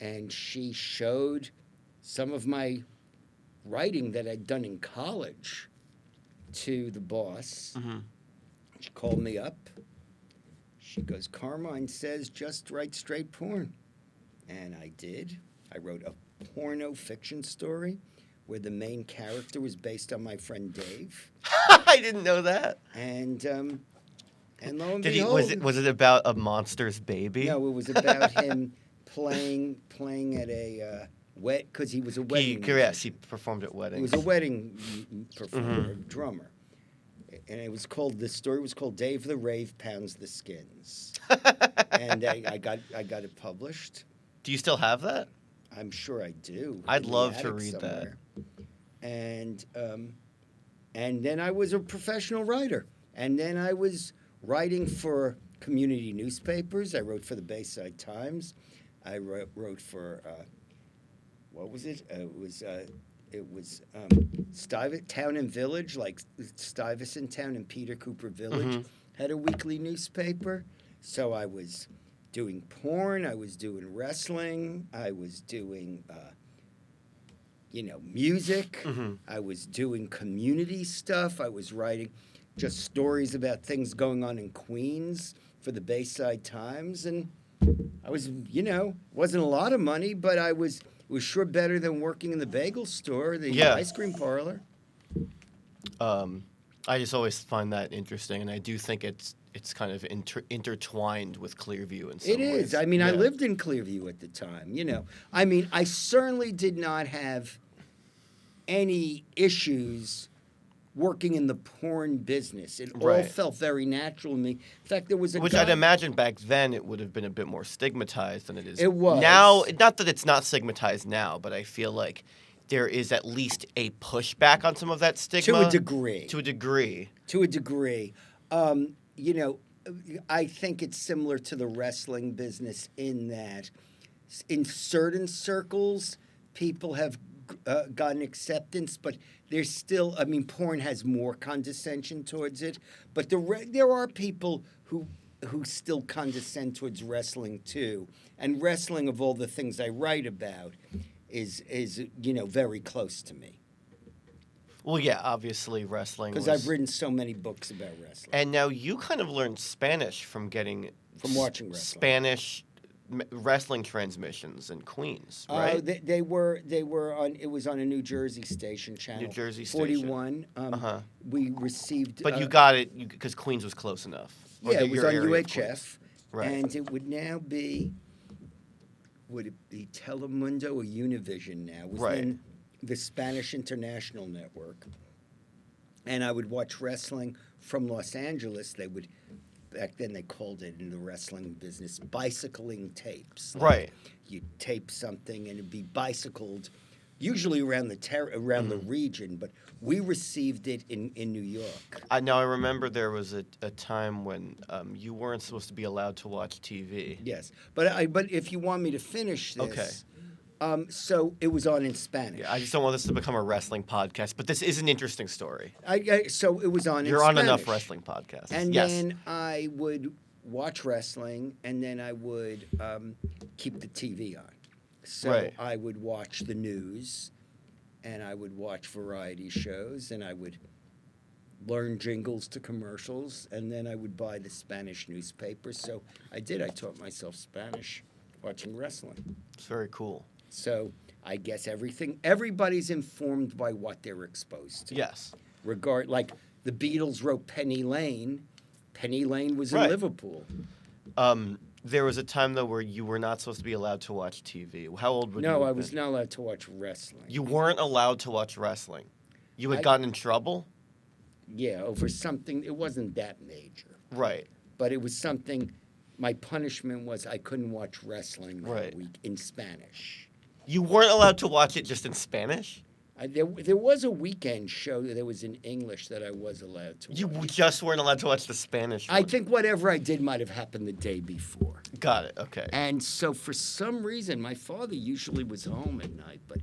And she showed some of my writing that I'd done in college to the boss. Mm-hmm. She called me up. She goes, Carmine says just write straight porn. And I did. I wrote a porno fiction story where the main character was based on my friend Dave. I didn't know that. And lo and behold, was it about a monster's baby? No, it was about him playing at a because he was a wedding. Yes, he performed at weddings. He was a wedding performer, drummer, and the story was called Dave the Rave Pounds the Skins, and I got it published. Do you still have that? I'm sure I do. I'd love to read somewhere. And then I was a professional writer. And then I was writing for community newspapers. I wrote for the Bayside Times. I wrote for, what was it? It was Stuyvesant Town and Village, like Stuyvesant Town and Peter Cooper Village had a weekly newspaper. So I was doing porn, I was doing wrestling, I was doing, music, I was doing community stuff, I was writing just stories about things going on in Queens for the Bayside Times, and I was, wasn't a lot of money, but I was was sure better than working in the bagel store, the Yeah. ice cream parlor. I just always find that interesting, and I do think it's kind of intertwined with Clearview in some It is. ways. I mean, I Yeah. lived in Clearview at the time, you know. I mean, I certainly did not have any issues working in the porn business. It all Right. felt very natural to me. In fact, there was a Which guy. I'd imagine back then it would have been a bit more stigmatized than it is It was. now. Not that it's not stigmatized now, but I feel like there is at least a pushback on some of that stigma. To a degree. To a degree. To a degree. You know, I think it's similar to the wrestling business in that in certain circles, people have gotten acceptance, but there's still, I mean, porn has more condescension towards it, but there are people who still condescend towards wrestling too. And wrestling, of all the things I write about, is you know, very close to me. Well, yeah, obviously wrestling. Because I've written so many books about wrestling. And now you kind of learned Spanish from getting Watching wrestling. Spanish wrestling transmissions in Queens, right? They were on. It was on a New Jersey station channel. New Jersey station. 41. We received. But you got it because Queens was close enough. Or Yeah, it was your on area of UHF, Queens. Right. and it would now be. Would it be Telemundo or Univision now? It was Right. then the Spanish International Network, and I would watch wrestling from Los Angeles. They would. Back then, they called it in the wrestling business bicycling tapes. Right. You tape something and it'd be bicycled, usually around the region. But we received it in New York. Now I remember there was a time when you weren't supposed to be allowed to watch TV. Yes, but if you want me to finish this, Okay. So it was on in Spanish. Yeah, I just don't want this to become a wrestling podcast, but this is an interesting story. So it was on. You're in on Spanish. enough wrestling podcasts. And yes. then I would watch wrestling, and then I would keep the TV on. So Right. I would watch the news, and I would watch variety shows, and I would learn jingles to commercials, and then I would buy the Spanish newspaper. So I did. I taught myself Spanish watching wrestling. It's very cool. So I guess everybody's informed by what they're exposed to. Yes. Like the Beatles wrote Penny Lane. Penny Lane was in Right. Liverpool. There was a time though where you were not supposed to be allowed to watch TV. How old would you? No, have I was been? not allowed to watch wrestling. You weren't allowed to watch wrestling. You had I- gotten in trouble. Yeah, over something. It wasn't that major, Right. but it was something. My punishment was I couldn't watch wrestling that Right. week in Spanish. You weren't allowed to watch it just in Spanish. There was a weekend show that was in English that I was allowed to watch. You just weren't allowed to watch the Spanish I one. think whatever I did might have happened the day before. Got it. Okay. And so for some reason, my father usually was home at night, but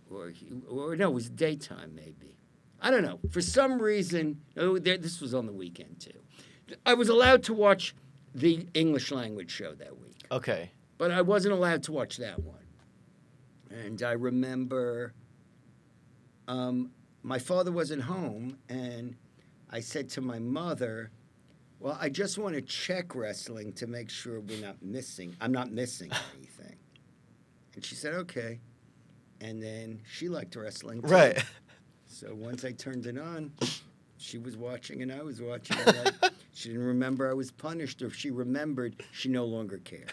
or no, it was daytime maybe. I don't know. For some reason, this was on the weekend too. I was allowed to watch the English language show that week, Okay. but I wasn't allowed to watch that one. And I remember my father wasn't home, and I said to my mother, well, I just want to check wrestling to make sure I'm not missing anything. And she said, okay. And then she liked wrestling too. Right. So once I turned it on, she was watching and I was watching. And she didn't remember I was punished, or if she remembered, she no longer cared.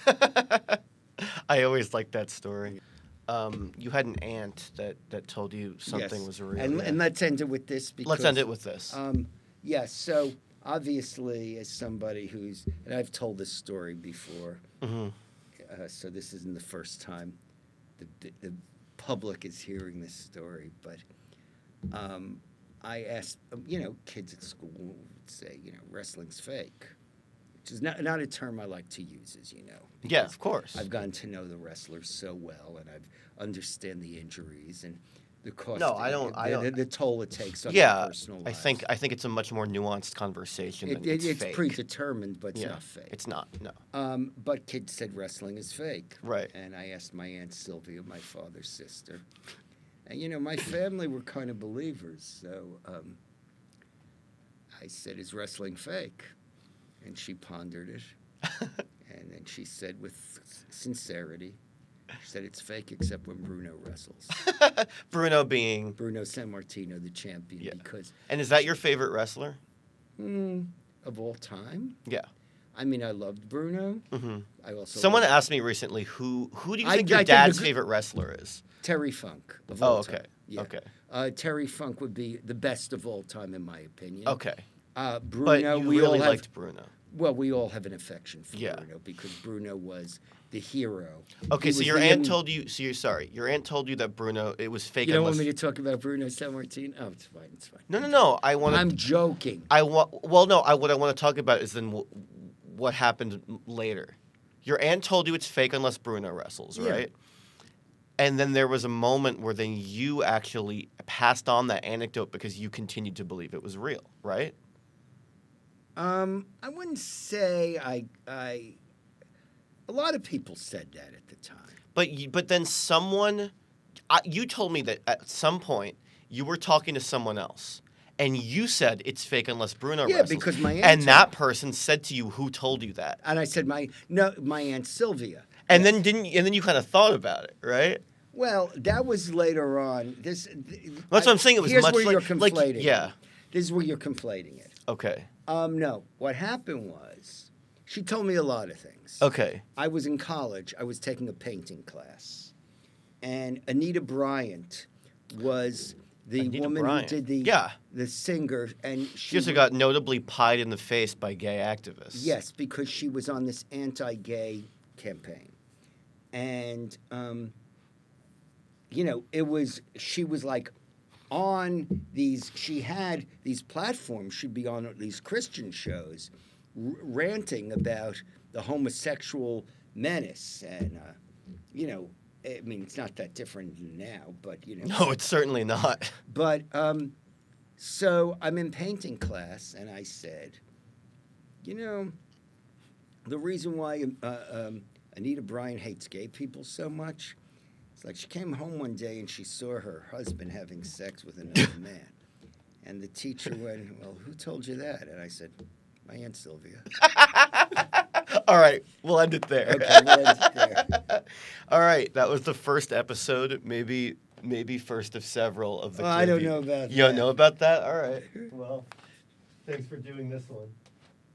I always liked that story. You had an aunt that told you something Yes. was real. And let's end it with this. Because, Let's end it with this. Yes, so obviously, as somebody and I've told this story before, so this isn't the first time the public is hearing this story, but I asked, kids at school would say, wrestling's fake, which is not a term I like to use, as you know. Yeah, because of course. I've gotten to know the wrestlers so well, and I understand the injuries and the cost. No, I don't. The toll it takes on their personal lives. I think it's a much more nuanced conversation than It's fake. predetermined, but it's not fake. It's not. No. But kids said wrestling is fake. Right. And I asked my Aunt Sylvia, my father's sister. And, my family were kind of believers. So I said, is wrestling fake? And she pondered it. And then she said with sincerity, She said it's fake except when Bruno wrestles. Bruno being. Bruno Sammartino, the champion. Yeah. Because And is that your favorite wrestler? of all time, Yeah. I mean, I loved Bruno. I also Someone loved asked me recently, who do you I- think your I think dad's the- favorite wrestler is? Terry Funk of Oh, all okay. time. Yeah. Okay. Terry Funk would be the best of all time, in my opinion. Okay. Bruno, But you we all really have, liked Bruno. well, we all have an affection for Yeah. Bruno because Bruno was the hero. Okay, He so was your the aunt im- told you. So you're sorry. Your aunt told you that Bruno it was fake. You don't unless, want me to talk about Bruno Sammartino? Oh, it's fine. It's fine. No. I want I'm to. joking. I want. Well, no. What I want to talk about is then what happened later. Your aunt told you it's fake unless Bruno wrestles, Yeah. right? And then there was a moment where then you actually passed on that anecdote because you continued to believe it was real, right? I wouldn't say I. A lot of people said that at the time. But then someone, you told me that at some point you were talking to someone else, and you said it's fake unless Bruno Yeah, wrestles. because my aunt and told- that person said to you, "Who told you that?" And I said, my Aunt Sylvia. And Yes. then you kind of thought about it, right? Well, that was later on. That's what I'm saying. It was here's much where like, you're conflating. it. yeah. This is where you're conflating it. Okay. No. What happened was, she told me a lot of things. Okay. I was in college. I was taking a painting class, and Anita Bryant was the Anita woman Bryant. who did Yeah. the singer, and She also got notably pied in the face by gay activists. yes, because she was on this anti-gay campaign, and she was like on these. She had these platforms. She'd be on these Christian shows, ranting about the homosexual menace, and I mean, it's not that different now, but No, it's certainly not. But so I'm in painting class, and I said, the reason why Anita Bryant hates gay people so much, it's like she came home one day and she saw her husband having sex with another man. And the teacher went, "Well, who told you that?" And I said, "My Aunt Sylvia." All right, we'll end it there. Okay, we'll end it there. All right, that was the first episode, maybe first of several of the. Well, I don't Clearview. know about You don't that. know about that? All right. Well, thanks for doing this one.